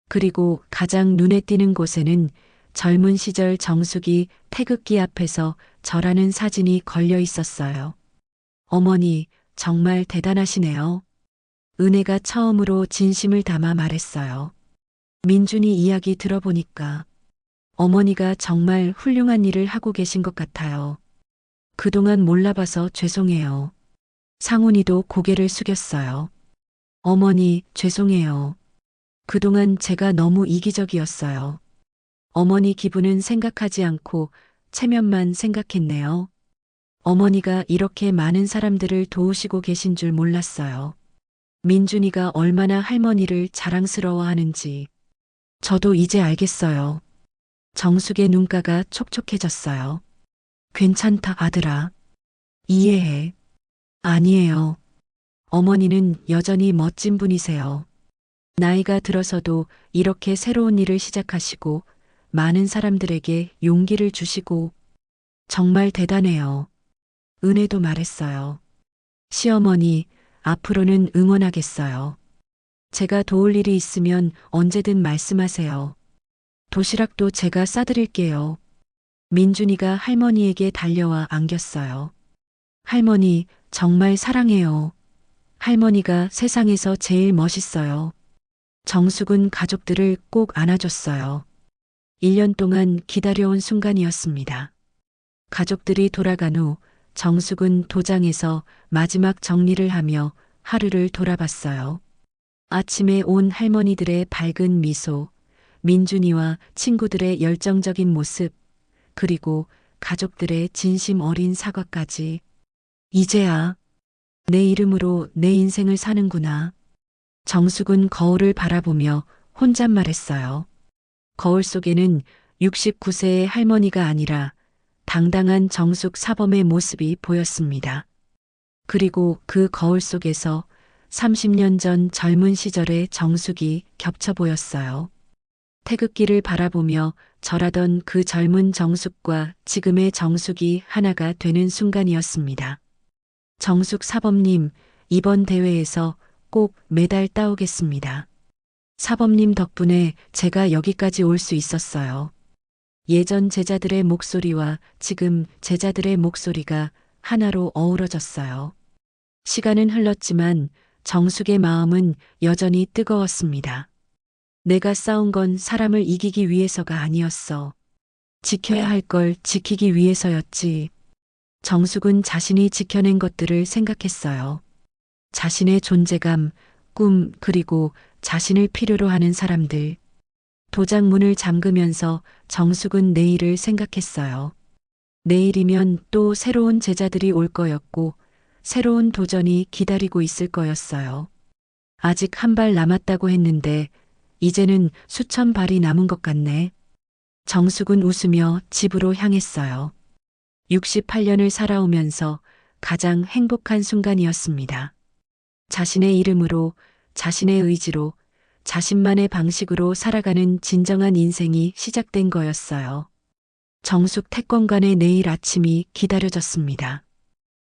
그리고 가장 눈에 띄는 곳에는 젊은 시절 정숙이 태극기 앞에서 절하는 사진이 걸려 있었어요. 어머니, 정말 대단하시네요. 은혜가 처음으로 진심을 담아 말했어요. 민준이 이야기 들어보니까 어머니가 정말 훌륭한 일을 하고 계신 것 같아요. 그동안 몰라봐서 죄송해요. 상훈이도 고개를 숙였어요. 어머니, 죄송해요. 그동안 제가 너무 이기적이었어요. 어머니 기분은 생각하지 않고 체면만 생각했네요. 어머니가 이렇게 많은 사람들을 도우시고 계신 줄 몰랐어요. 민준이가 얼마나 할머니를 자랑스러워하는지 저도 이제 알겠어요. 정숙의 눈가가 촉촉해졌어요. 괜찮다, 아들아. 이해해. 아니에요. 어머니는 여전히 멋진 분이세요. 나이가 들어서도 이렇게 새로운 일을 시작하시고 많은 사람들에게 용기를 주시고 정말 대단해요. 은혜도 말했어요. 시어머니, 앞으로는 응원하겠어요. 제가 도울 일이 있으면 언제든 말씀하세요. 도시락도 제가 싸드릴게요. 민준이가 할머니에게 달려와 안겼어요. 할머니, 정말 사랑해요. 할머니가 세상에서 제일 멋있어요. 정숙은 가족들을 꼭 안아줬어요. 1년 동안 기다려온 순간이었습니다. 가족들이 돌아간 후 정숙은 도장에서 마지막 정리를 하며 하루를 돌아봤어요. 아침에 온 할머니들의 밝은 미소, 민준이와 친구들의 열정적인 모습, 그리고 가족들의 진심 어린 사과까지. 이제야 내 이름으로 내 인생을 사는구나. 정숙은 거울을 바라보며 혼잣말했어요. 거울 속에는 69세의 할머니가 아니라 당당한 정숙 사범의 모습이 보였습니다. 그리고 그 거울 속에서 30년 전 젊은 시절의 정숙이 겹쳐 보였어요. 태극기를 바라보며 절하던 그 젊은 정숙과 지금의 정숙이 하나가 되는 순간이었습니다. 정숙 사범님, 이번 대회에서 꼭 메달 따오겠습니다. 사범님 덕분에 제가 여기까지 올 수 있었어요. 예전 제자들의 목소리와 지금 제자들의 목소리가 하나로 어우러졌어요. 시간은 흘렀지만 정숙의 마음은 여전히 뜨거웠습니다. 내가 싸운 건 사람을 이기기 위해서가 아니었어. 지켜야 할 걸 지키기 위해서였지. 정숙은 자신이 지켜낸 것들을 생각했어요. 자신의 존재감, 꿈, 그리고 자신을 필요로 하는 사람들. 도장 문을 잠그면서 정숙은 내일을 생각했어요. 내일이면 또 새로운 제자들이 올 거였고, 새로운 도전이 기다리고 있을 거였어요. 아직 한 발 남았다고 했는데, 이제는 수천 발이 남은 것 같네. 정숙은 웃으며 집으로 향했어요. 68년을 살아오면서 가장 행복한 순간이었습니다. 자신의 이름으로, 자신의 의지로, 자신만의 방식으로 살아가는 진정한 인생이 시작된 거였어요. 정숙 태권관의 내일 아침이 기다려졌습니다.